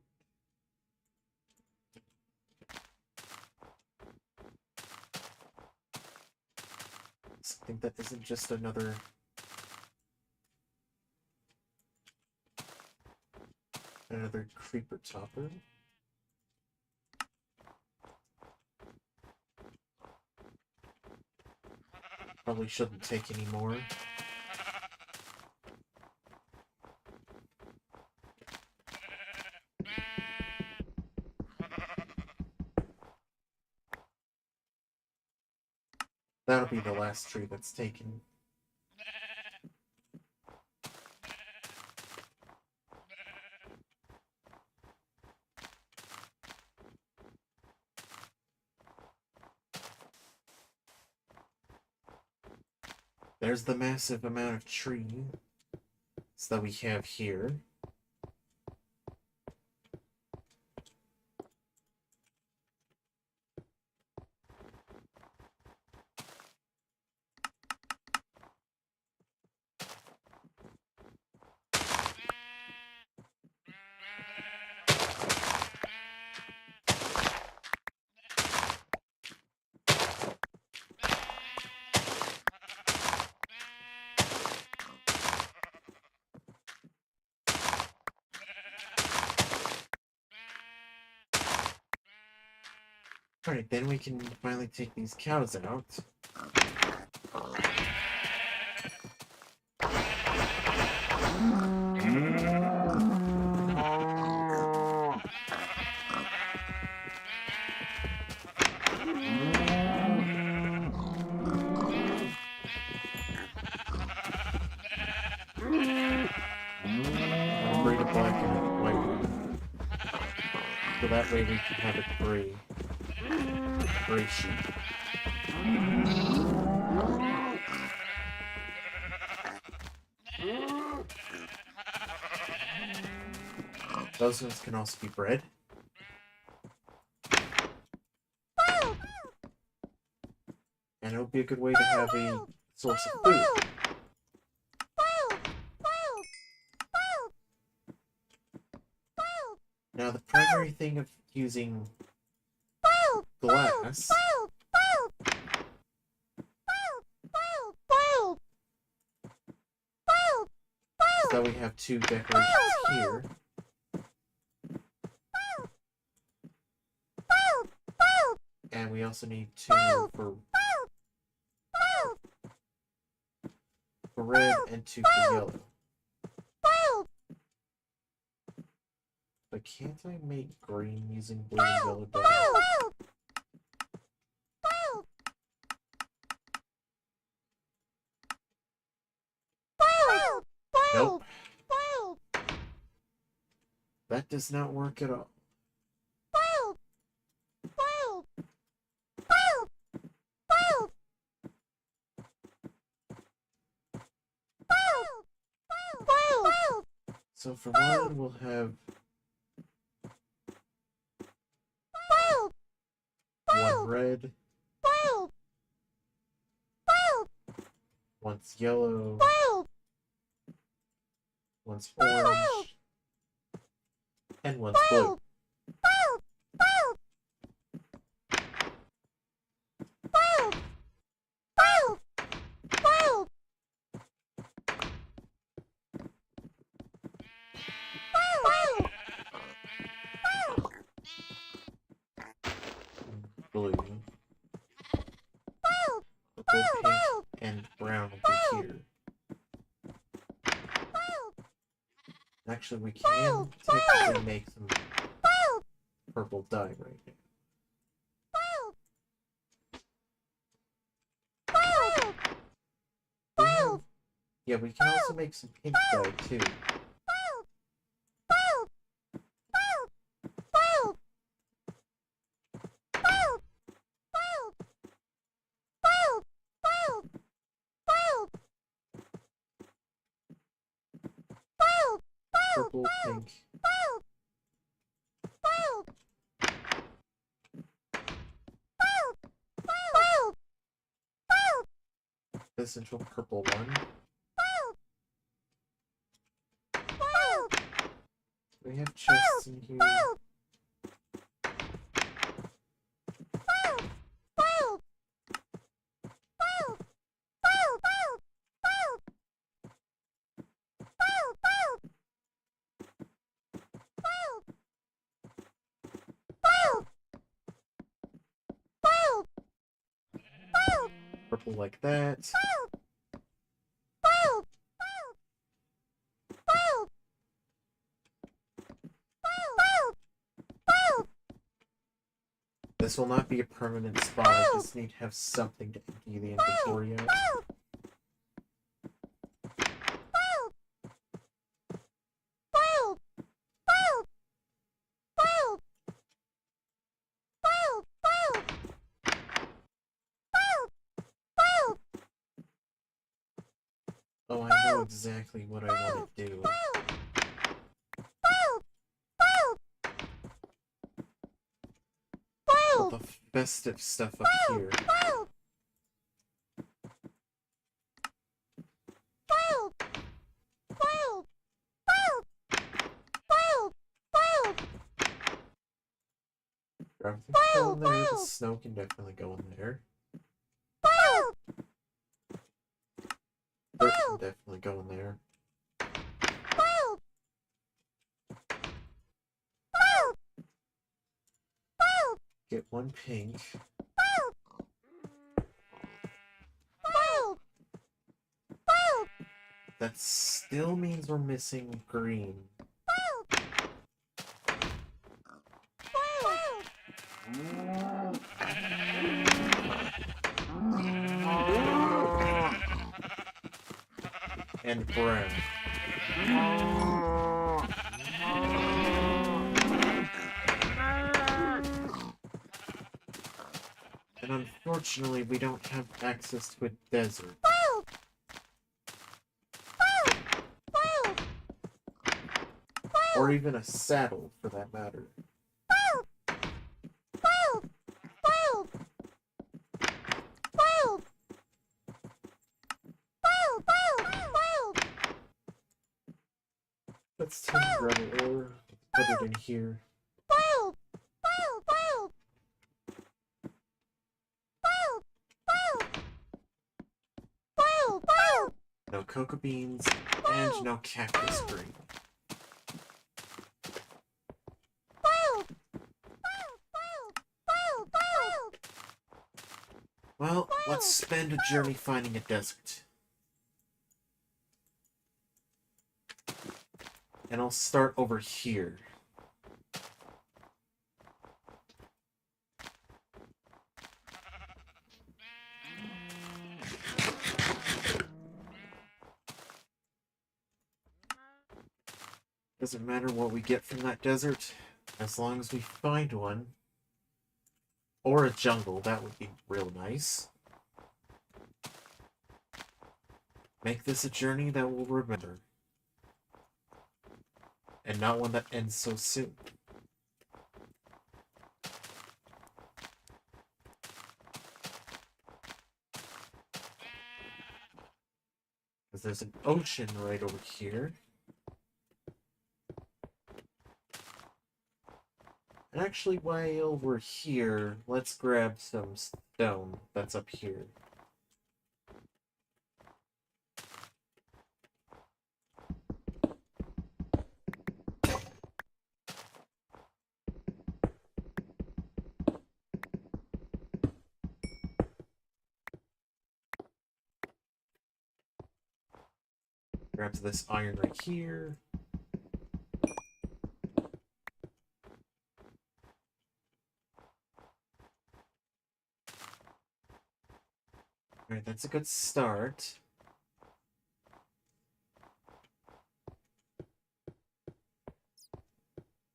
Something that isn't just another... another creeper topper. Probably shouldn't take any more. That'll be the last tree that's taken. There's the massive amount of trees that we have here. Alright, then we can finally take these cows out. I'll bring a black and a white one. So that way we can have a gray sheep. Those ones can also be bred. And it'll be a good way to have a source of food. Now the primary thing of using glass is that we have two decorations here. And we also need two for red and two for yellow. But can't I make green using blue and yellow dye? Nope. That does not work at all. So for one, we'll have one red, one's yellow, one's orange, and one's blue. Actually, we can technically make some purple dye right now. Yeah, we can also make some pink dye too. Purple, pink. This into a purple one. We have chests in here. Purple like that. This will not be a permanent spot, I just need to have something to empty the inventory out. Oh, I know exactly what I want to do. Put the festive stuff up here. Everything can go in there, the snow can definitely go in there. Dirt can definitely go in there. Get one pink. That still means we're missing green. And brown. And unfortunately, we don't have access to a desert. Or even a saddle, for that matter. Let's take gravel ore, put it in here. No cocoa beans, and no cactus green. Well, let's spend a journey finding a desert. And I'll start over here. Doesn't matter what we get from that desert, as long as we find one. Or a jungle, that would be real nice. Make this a journey that we'll remember. And not one that ends so soon. Because there's an ocean right over here. And actually, while we're here, let's grab some stone that's up here. Grab this iron right here. That's a good start.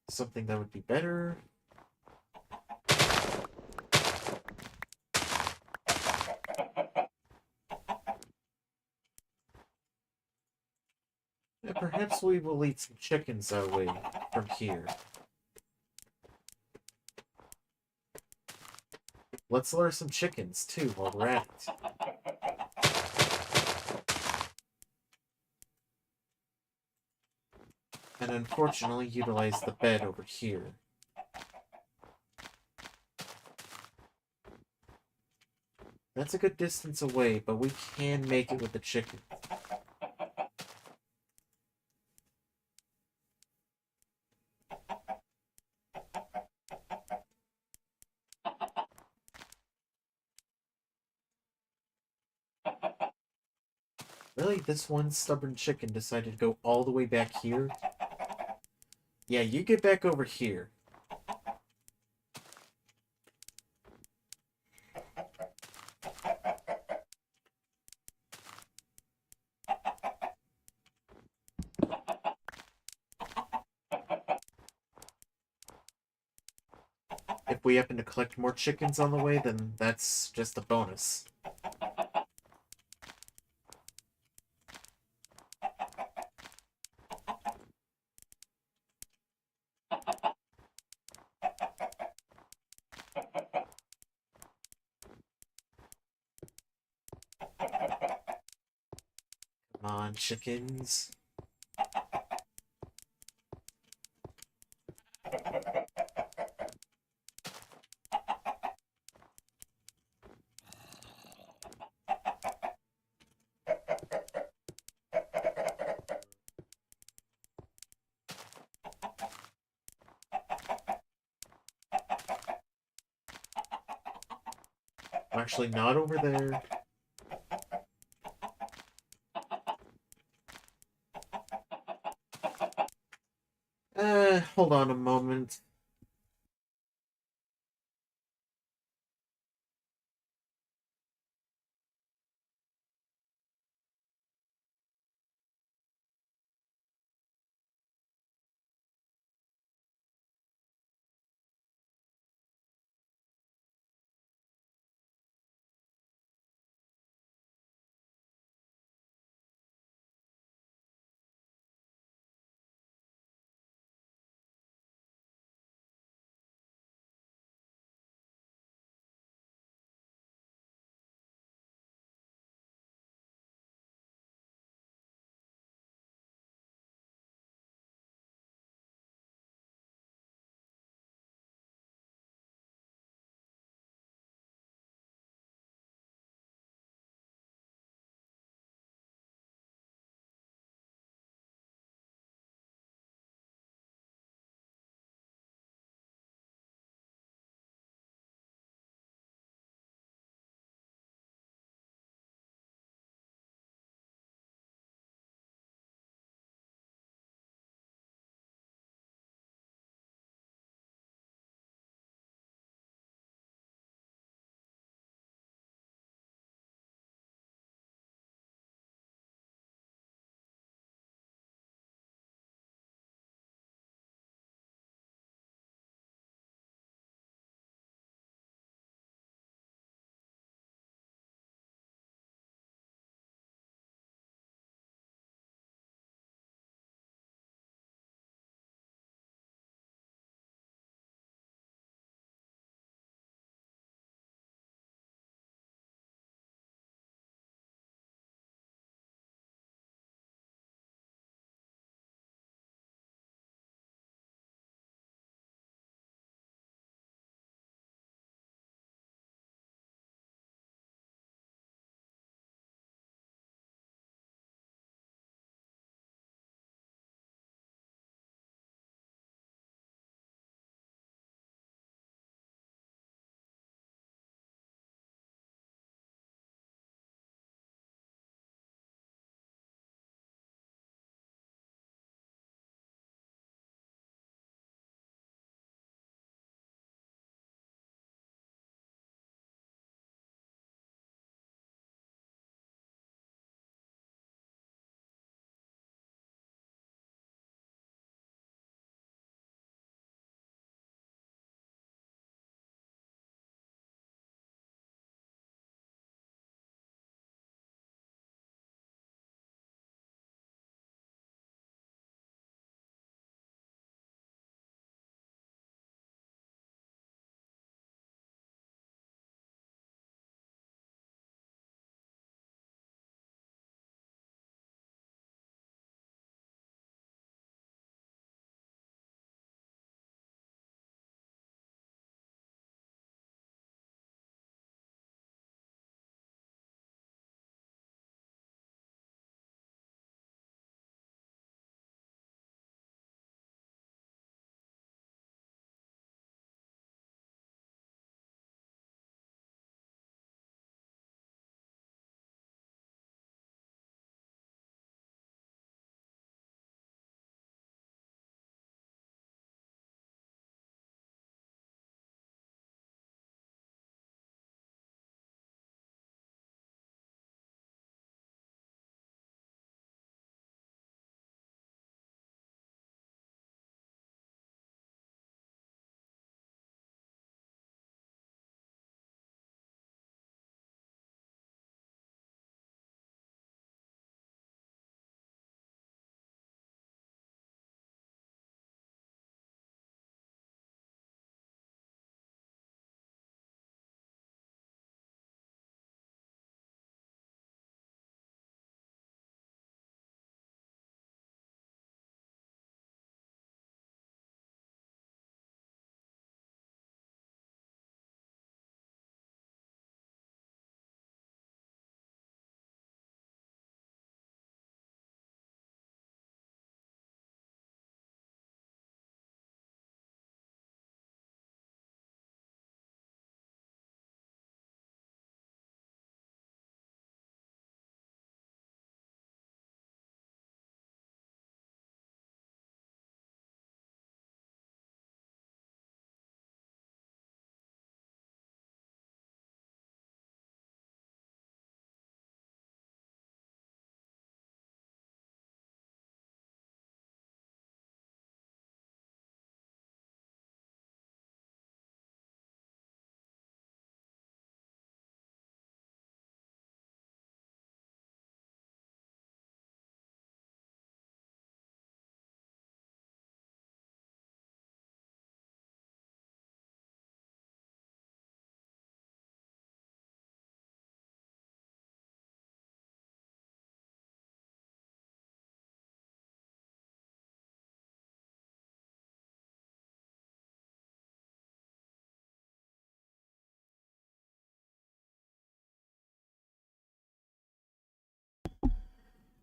Something that would be better. Yeah, perhaps we will eat some chickens our way from here. Let's lure some chickens, too, while we're at it. And unfortunately, utilize the bed over here. That's a good distance away, but we can make it with the chicken. Really, this one stubborn chicken decided to go all the way back here? Yeah, you get back over here. If we happen to collect more chickens on the way, then that's just a bonus. Come on, chickens. Actually, not over there. Hold on a moment.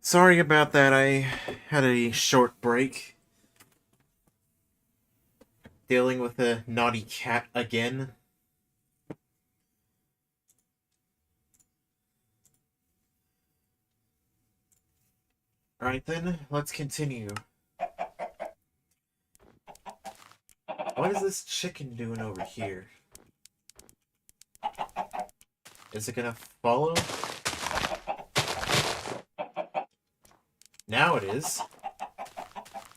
Sorry about that, I had a short break. Dealing with a naughty cat again. Alright then, let's continue. What is this chicken doing over here? Is it gonna follow? Now it is.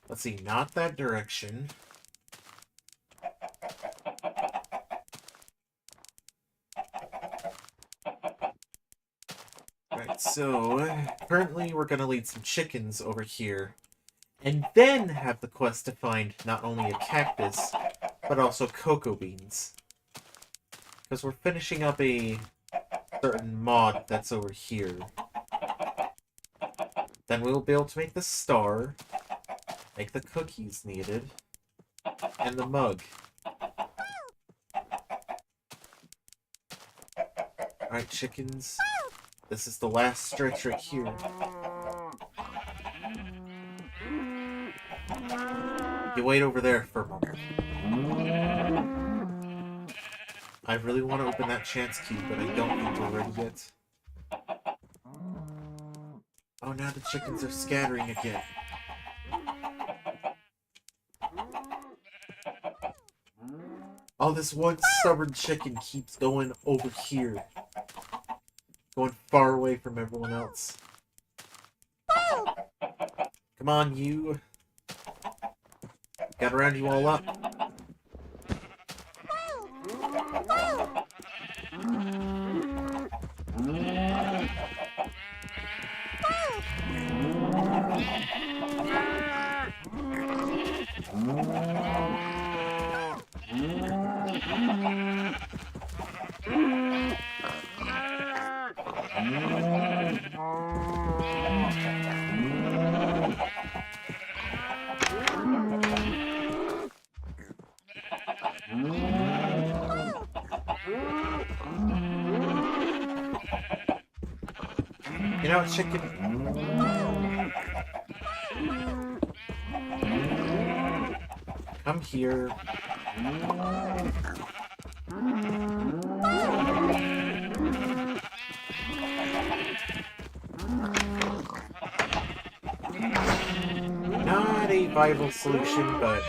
Let's see, not that direction. Alright, so currently we're gonna lead some chickens over here. And then have the quest to find not only a cactus, but also cocoa beans. Because we're finishing up a certain mod that's over here. Then we'll be able to make the star, make the cookies needed, and the mug. Alright, chickens. This is the last stretch right here. You wait over there for a moment. I really want to open that chance key, but I don't think we're ready yet. Oh, now the chickens are scattering again. Oh, this one stubborn chicken keeps going over here. Going far away from everyone else. Come on, you. Got to round you all up. You know, chicken. Come here. Not a viable solution, but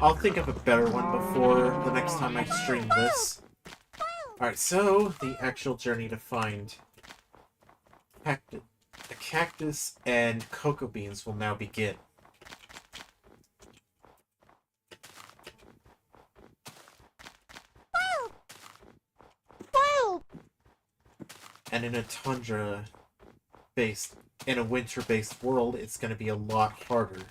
I'll think of a better one before the next time I stream this. Alright, so the actual journey to find a cactus and cocoa beans will now begin. And in a winter-based world, it's going to be a lot harder.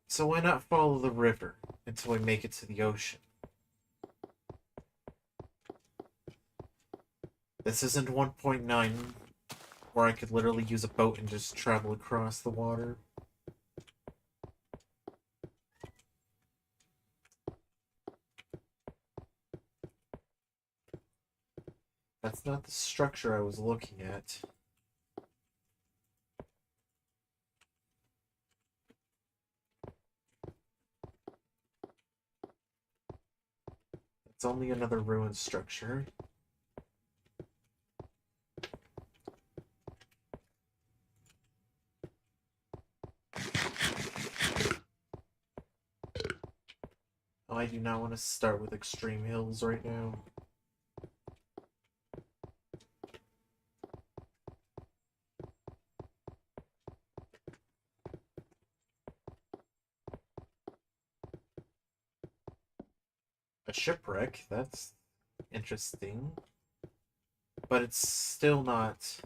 So why not follow the river until we make it to the ocean? This isn't 1.9, where I could literally use a boat and just travel across the water. That's not the structure I was looking at. It's only another ruined structure. Oh, I do not want to start with extreme hills right now. A shipwreck, that's interesting. But it's still not...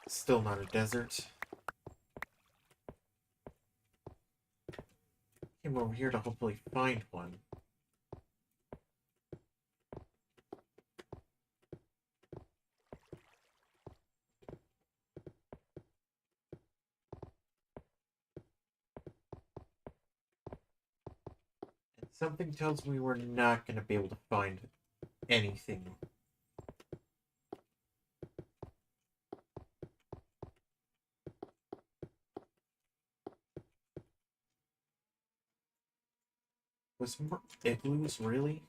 Still not a desert. Came over here to hopefully find one. Something tells me we're not going to be able to find anything. Was more igloos, really?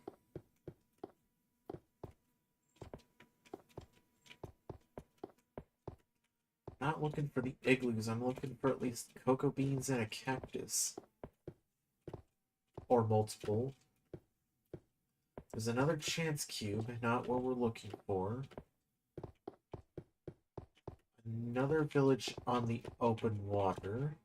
Not looking for the igloos, I'm looking for at least cocoa beans and a cactus. Or multiple. There's another chance cube, not what we're looking for. Another village on the open water.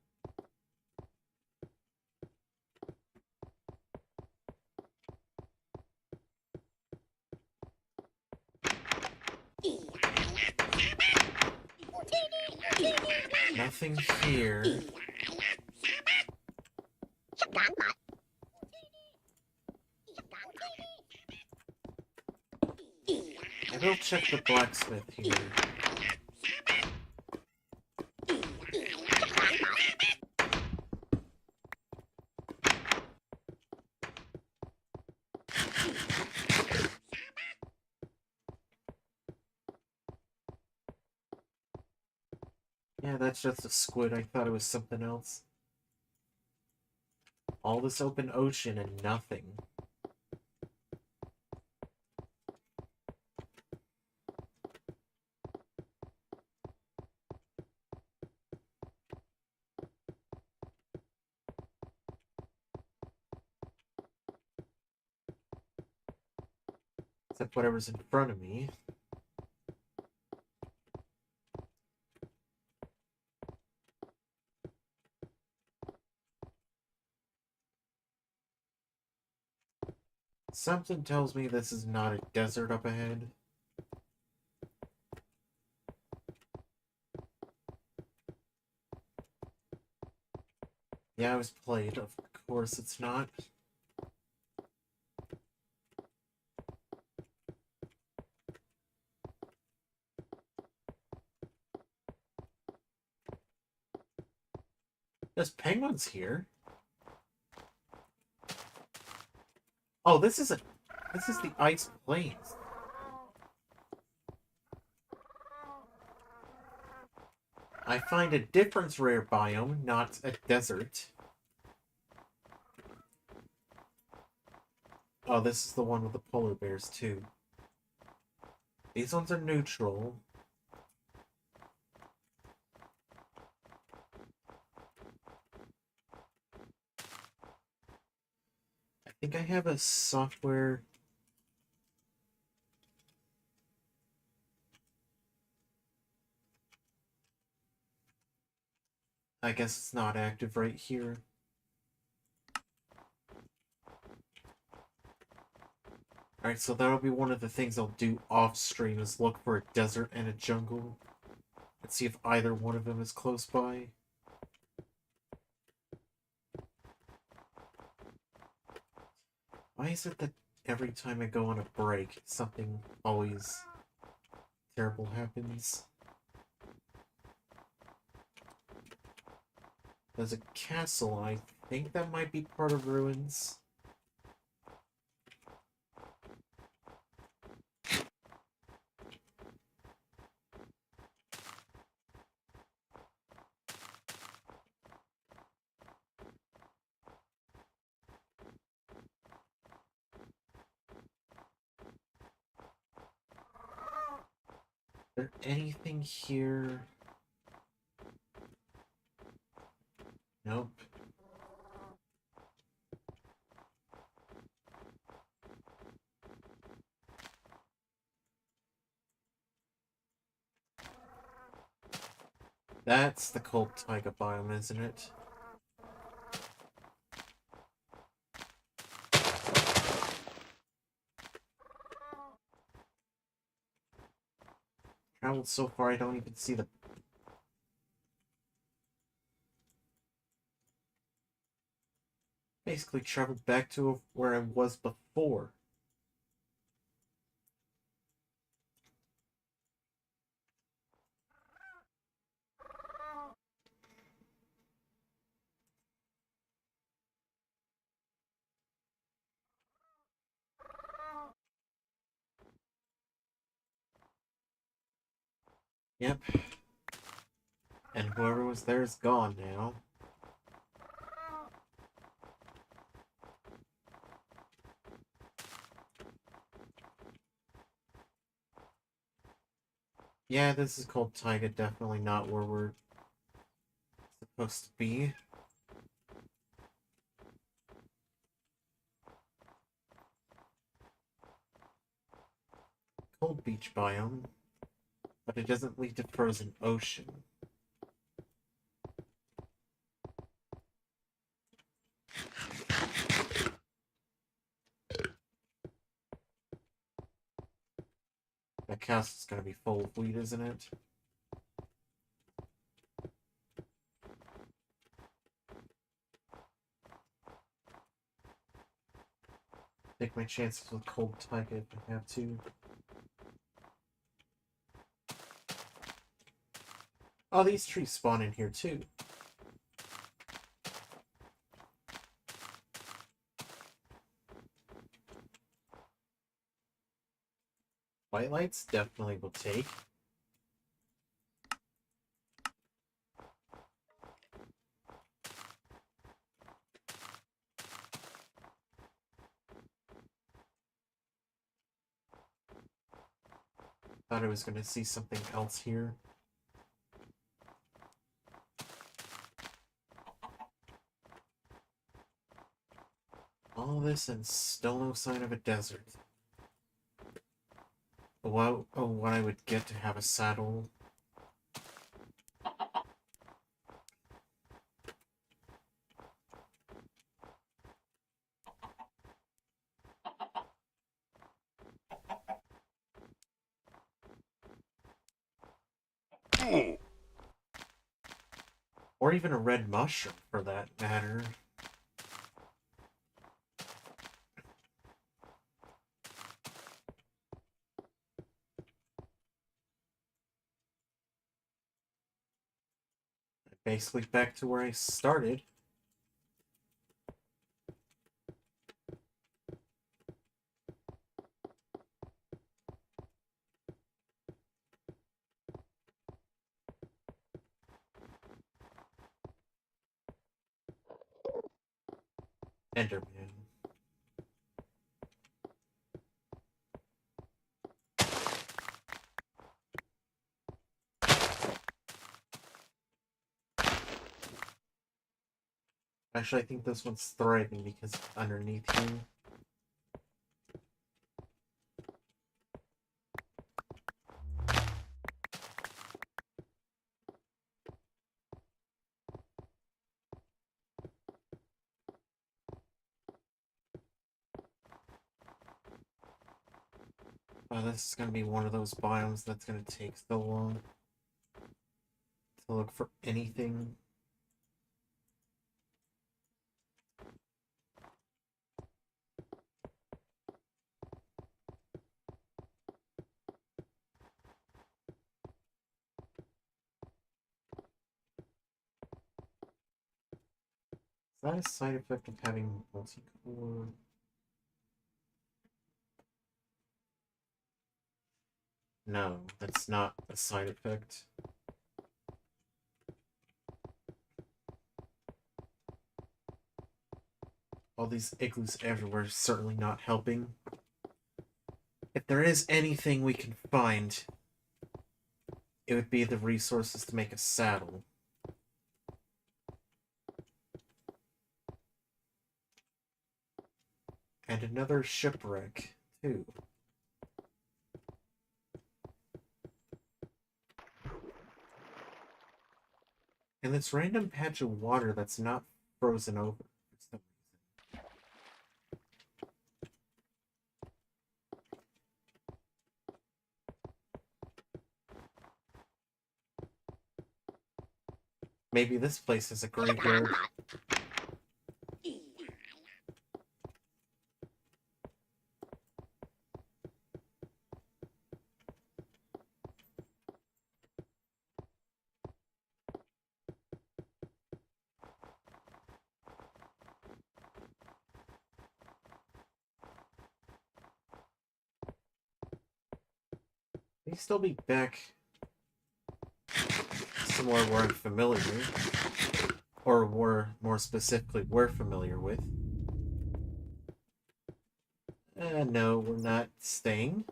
Nothing here. I will check the blacksmith here. Yeah, that's just a squid. I thought it was something else. All this open ocean and nothing. Except whatever's in front of me. Something tells me this is not a desert up ahead. Yeah, I was played. Of course it's not. There's penguins here. Oh, this is the ice plains. I find a different rare biome, not a desert. Oh, this is the one with the polar bears, too. These ones are neutral. I think I have a software... I guess it's not active right here. Alright, so that'll be one of the things I'll do off stream, is look for a desert and a jungle. And see if either one of them is close by. Why is it that every time I go on a break, something always terrible happens? There's a castle, I think that might be part of ruins. Is there anything here? Nope. That's the cold taiga biome, isn't it? Traveled so far I don't even see the... Basically traveled back to where I was before. Yep. And whoever was there is gone now. Yeah, this is called Taiga, definitely not where we're supposed to be. Cold beach biome, but it doesn't lead to frozen ocean. That castle's gonna be full of wheat, isn't it? Take my chances with cold taiga if I have to. Oh, these trees spawn in here too. White lights definitely will take. Thought I was going to see something else here. All this and still no sign of a desert. Oh, what I would get to have a saddle. Or even a red mushroom, for that matter. Basically back to where I started. Enderman. Actually, I think this one's thriving because underneath here. Oh, this is going to be one of those biomes that's going to take so long to look for anything. Is that a side effect of having multi-core? No, that's not a side effect. All these igloos everywhere is certainly not helping. If there is anything we can find, it would be the resources to make a saddle. And another shipwreck, too. And this random patch of water that's not frozen over for some reason. Maybe this place is a graveyard. May still be back some more we're unfamiliar, or more specifically, we're familiar with. No, we're not staying.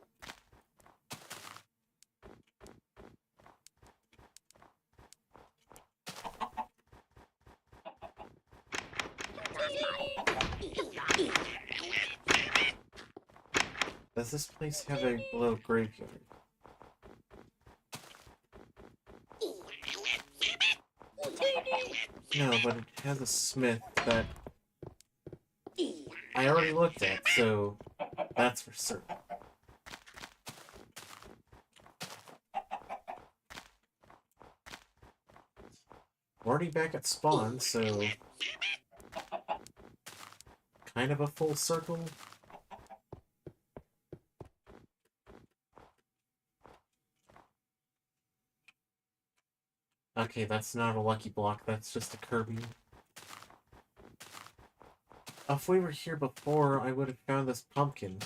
Does this place have a little graveyard? No, but it has a smith that I already looked at, so that's for certain. We're already back at spawn, so kind of a full circle. Okay, that's not a lucky block, that's just a Kirby. If we were here before, I would have found this pumpkin.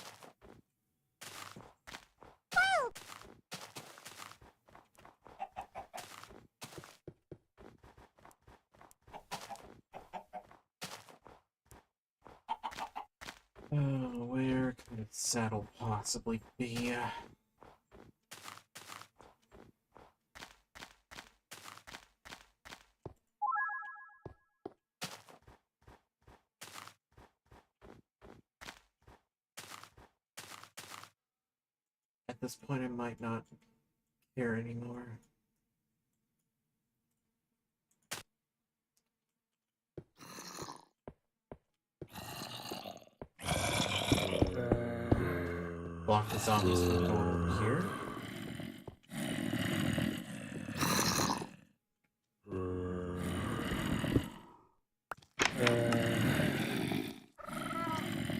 Where could its saddle possibly be? At this point, I might not care anymore. Block the zombies from going over here.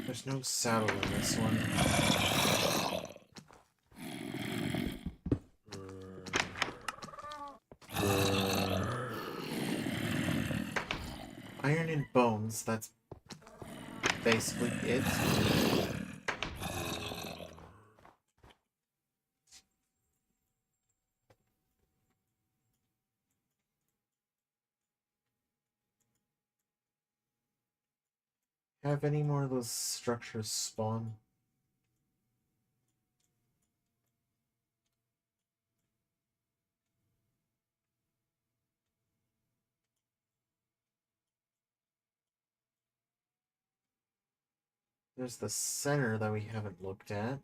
There's no saddle in this one. Iron and bones, that's basically it. Have any more of those structures spawn? There's the center that we haven't looked at.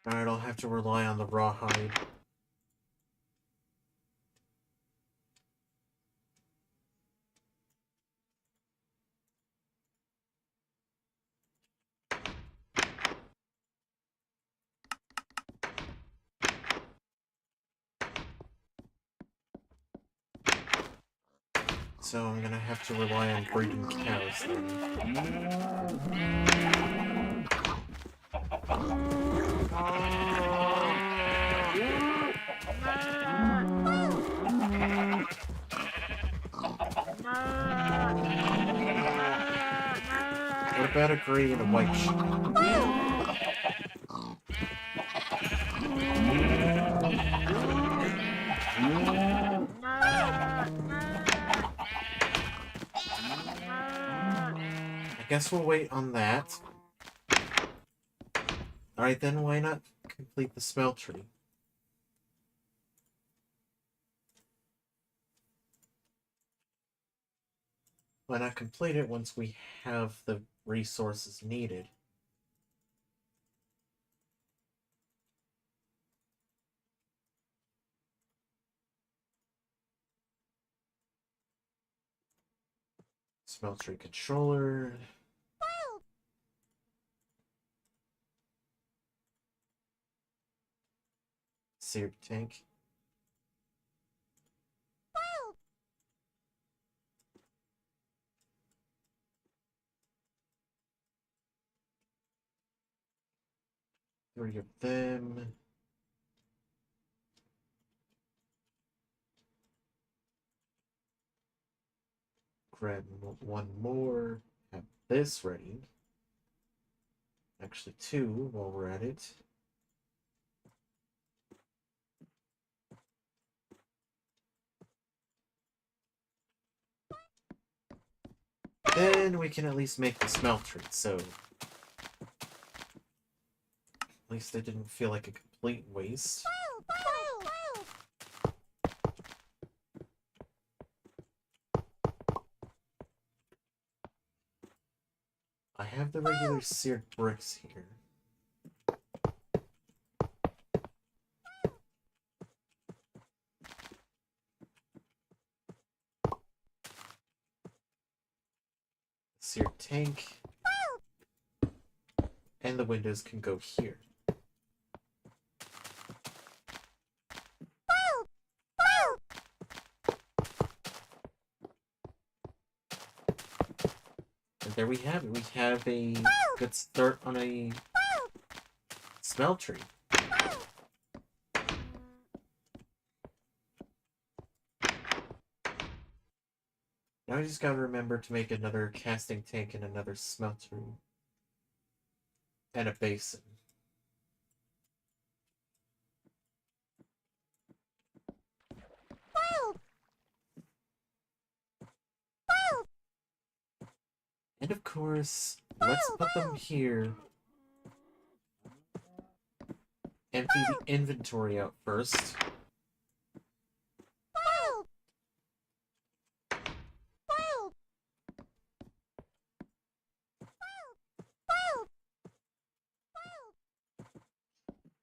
Alright, I'll have to rely on the rawhide. So I'm gonna have to rely on breeding cows then. What about a gray and a white sheep? I guess we'll wait on that. Alright then, why not complete the smeltery? Why not complete it once we have the resources needed? Smeltery controller. Seared tank. 3 of them. Grab one more. Have this ready. Actually, 2 while we're at it. Then we can at least make the smeltery, so at least it didn't feel like a complete waste. I have the regular seared bricks here. Seared tank. And the windows can go here. And there we have it. We have a good start on a smeltery. Now I just gotta remember to make another casting tank and another smeltery. And a basin. And of course, let's put them here. Empty the inventory out first.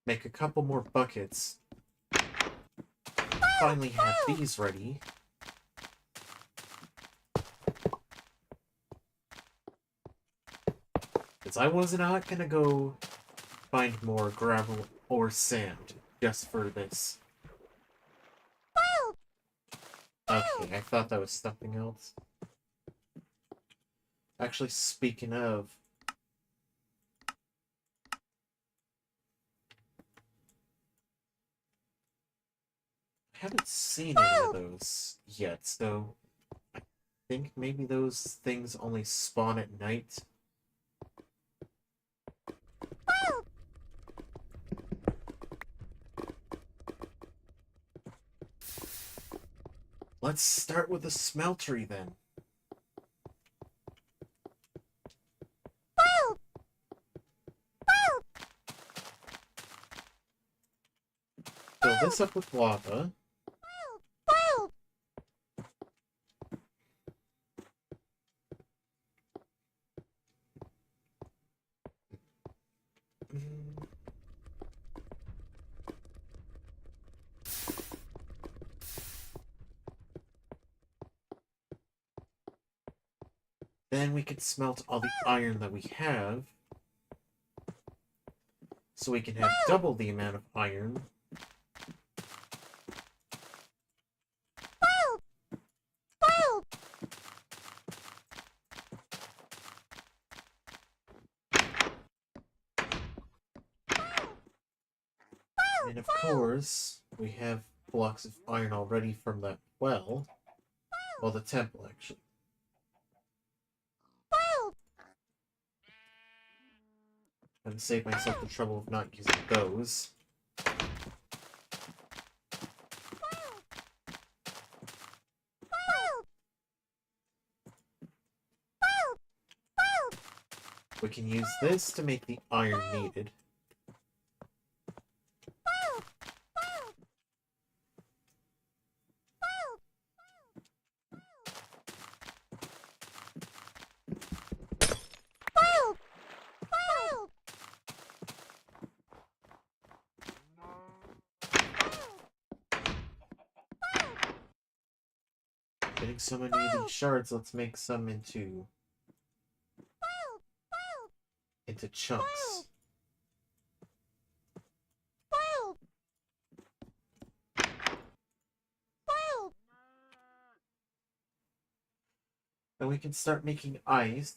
Make a couple more buckets. Finally have these ready. Because I was not gonna go find more gravel or sand just for this. Okay, I thought that was something else. Actually, speaking of, I haven't seen any of those yet, so I think maybe those things only spawn at night. Let's start with the smeltery then. Fill this up with lava. Then we could smelt all the iron that we have. So we can have double the amount of iron. And of course, we have blocks of iron already from that well. Well, the temple, actually. And save myself the trouble of not using those. We can use this to make the iron needed. Getting so many of these shards, let's make some into chunks. Then we can start making ice.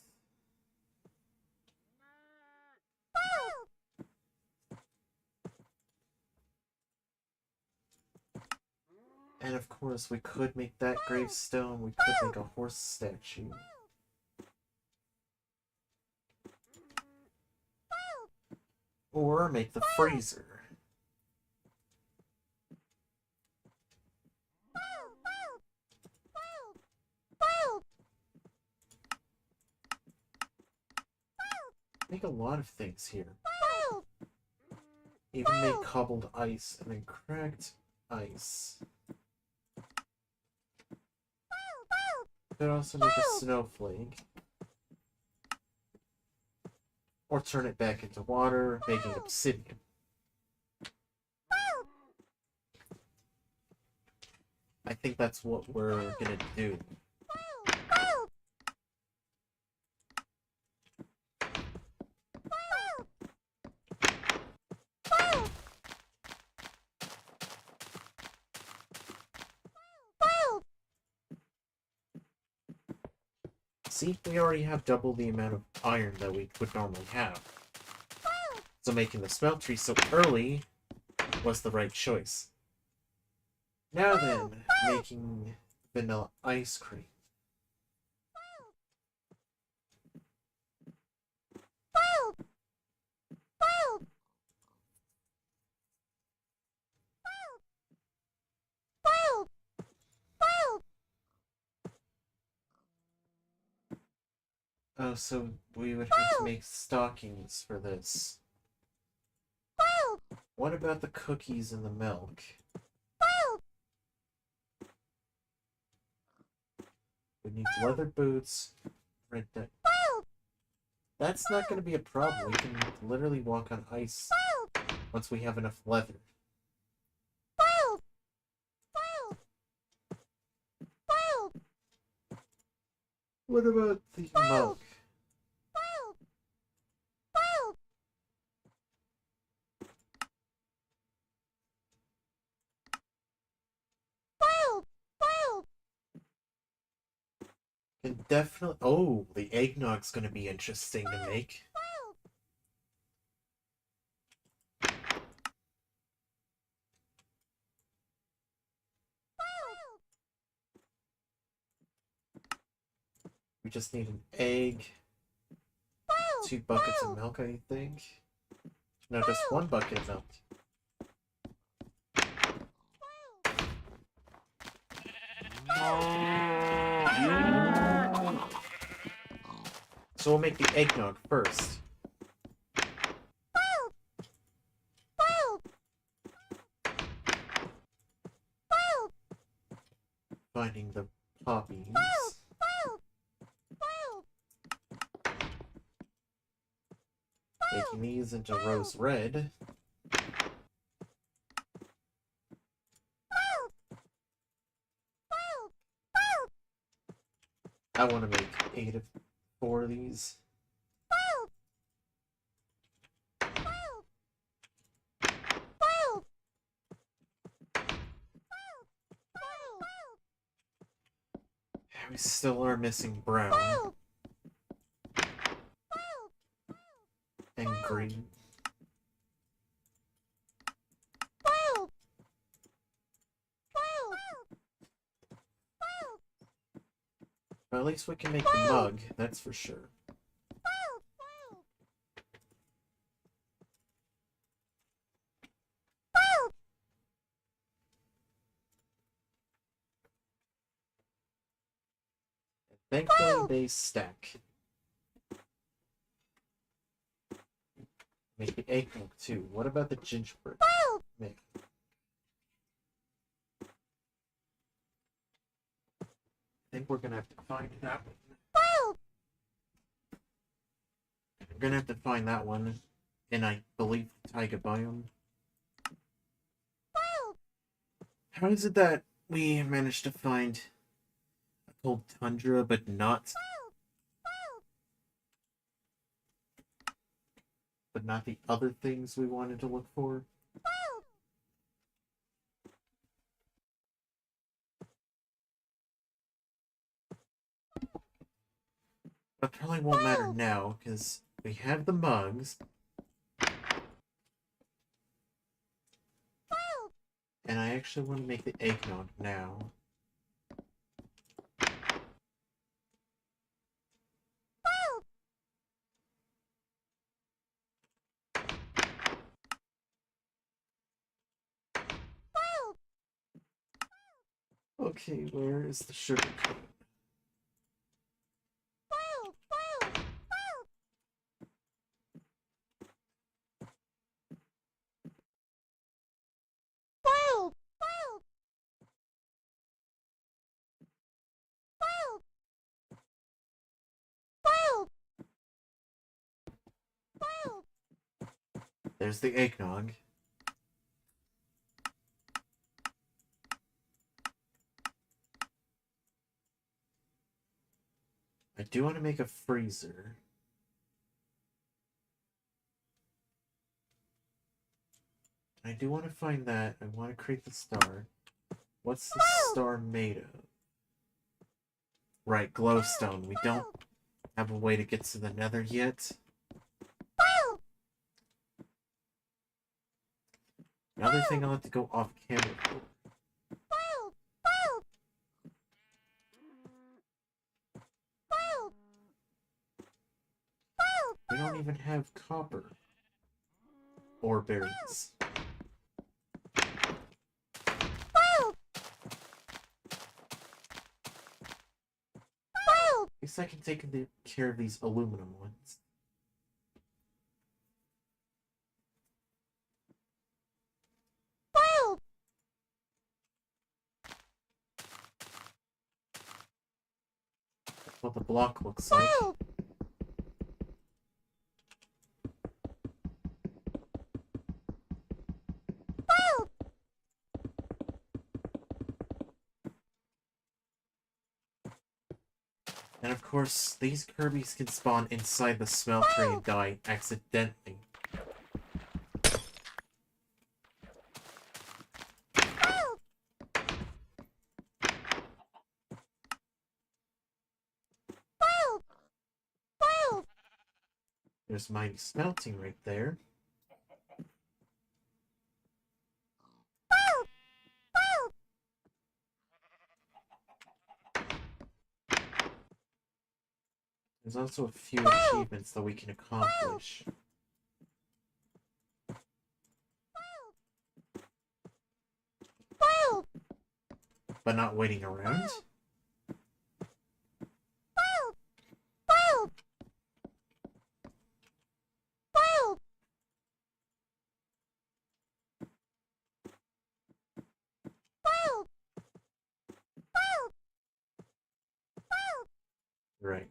And of course, we could make that gravestone. We could make a horse statue. Or make the freezer. Make a lot of things here. Even make cobbled ice and then cracked ice. Could also make a snowflake. Or turn it back into water, making obsidian. I think that's what we're gonna do. See, we already have double the amount of iron that we would normally have. So making the smeltery so early was the right choice. Now then, making vanilla ice cream. Oh, so we would have to make stockings for this. What about the cookies and the milk? We need leather boots. Right there. That's not going to be a problem. We can literally walk on ice once we have enough leather. What about the milk? And definitely... Oh, the eggnog's going to be interesting to make. We just need an egg. 2 buckets of milk, I think. No, just 1 bucket of milk. So we'll make the eggnog first. Finding the poppies. Making these into rose red. I want to make 4 of these. We still are missing brown. And green. Well, at least we can make the mug, that's for sure. Thankfully, they stack. Make the egg milk too. What about the gingerbread? Make. I think we're gonna have to find that one. We're gonna have to find that one in, I believe, taiga biome. How is it that we managed to find a cold tundra, but not the other things we wanted to look for? That probably won't matter now, because we have the mugs. And I actually want to make the eggnog now. Okay, where is the sugar cane? There's the eggnog. I do want to make a freezer. I do want to find that. I want to create the star. What's the star made of? Right, glowstone. We don't have a way to get to the nether yet. Another thing I'll have to go off camera for. We don't even have copper. Or berries. At least I can take care of these aluminum ones. That's what the block looks like. And of course, these Kirby's can spawn inside the smelter and die accidentally. There's mighty smelting right there. There's also a few achievements that we can accomplish. But not waiting around. Right.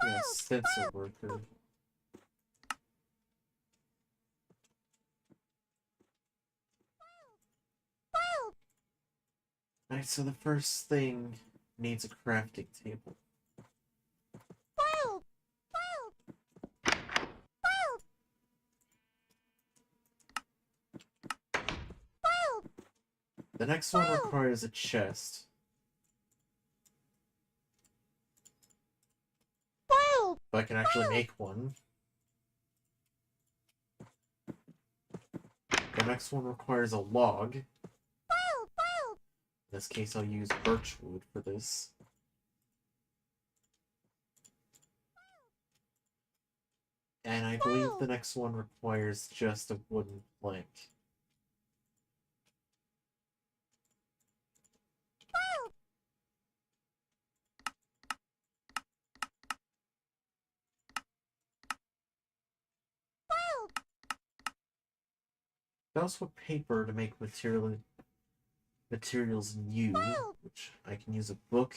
Yeah, stencil worker. Alright, so the first thing needs a crafting table. The next one requires a chest. But I can actually make one. The next one requires a log. In this case, I'll use birch wood for this. And I believe the next one requires just a wooden plank. I also have paper to make materials new, which I can use a book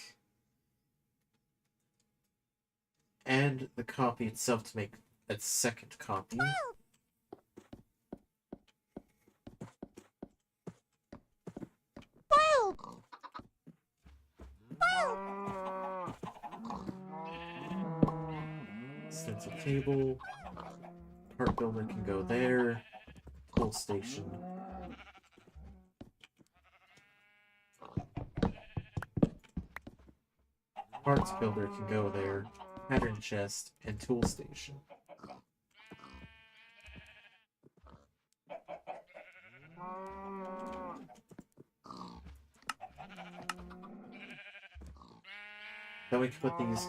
and the copy itself to make a second copy. Stencil table. Part builder can go there. Tool station. parts builder can go there, pattern chest, and tool station. Then we can put these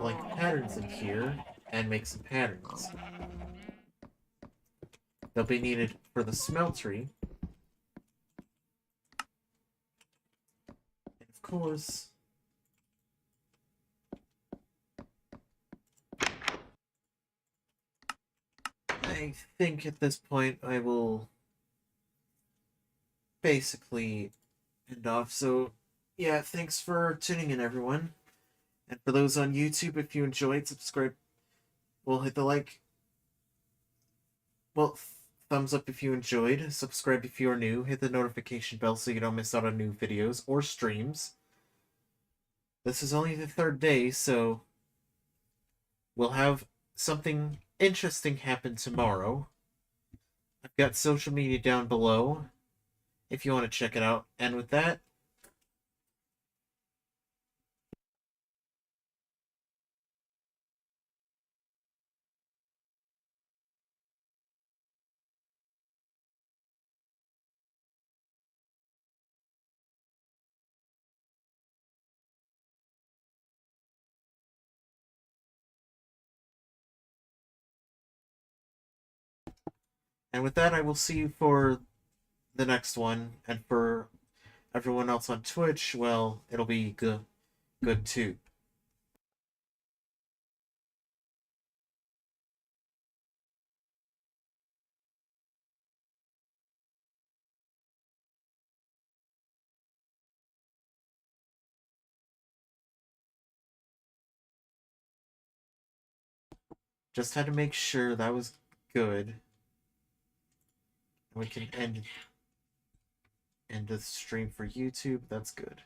blank patterns in here and make some patterns. They'll be needed for the smeltery. And of course, I think at this point I will basically end off. So, yeah, thanks for tuning in, everyone. And for those on YouTube, if you enjoyed, subscribe. Well, hit the like. Well, thumbs up if you enjoyed. Subscribe if you are new. Hit the notification bell so you don't miss out on new videos or streams. This is only the third day, so we'll have something interesting happen tomorrow. I've got social media down below if you want to check it out. And with that, I will see you for the next one. And for everyone else on Twitch, well, it'll be good too. Just had to make sure that was good. We can end the stream for YouTube. That's good.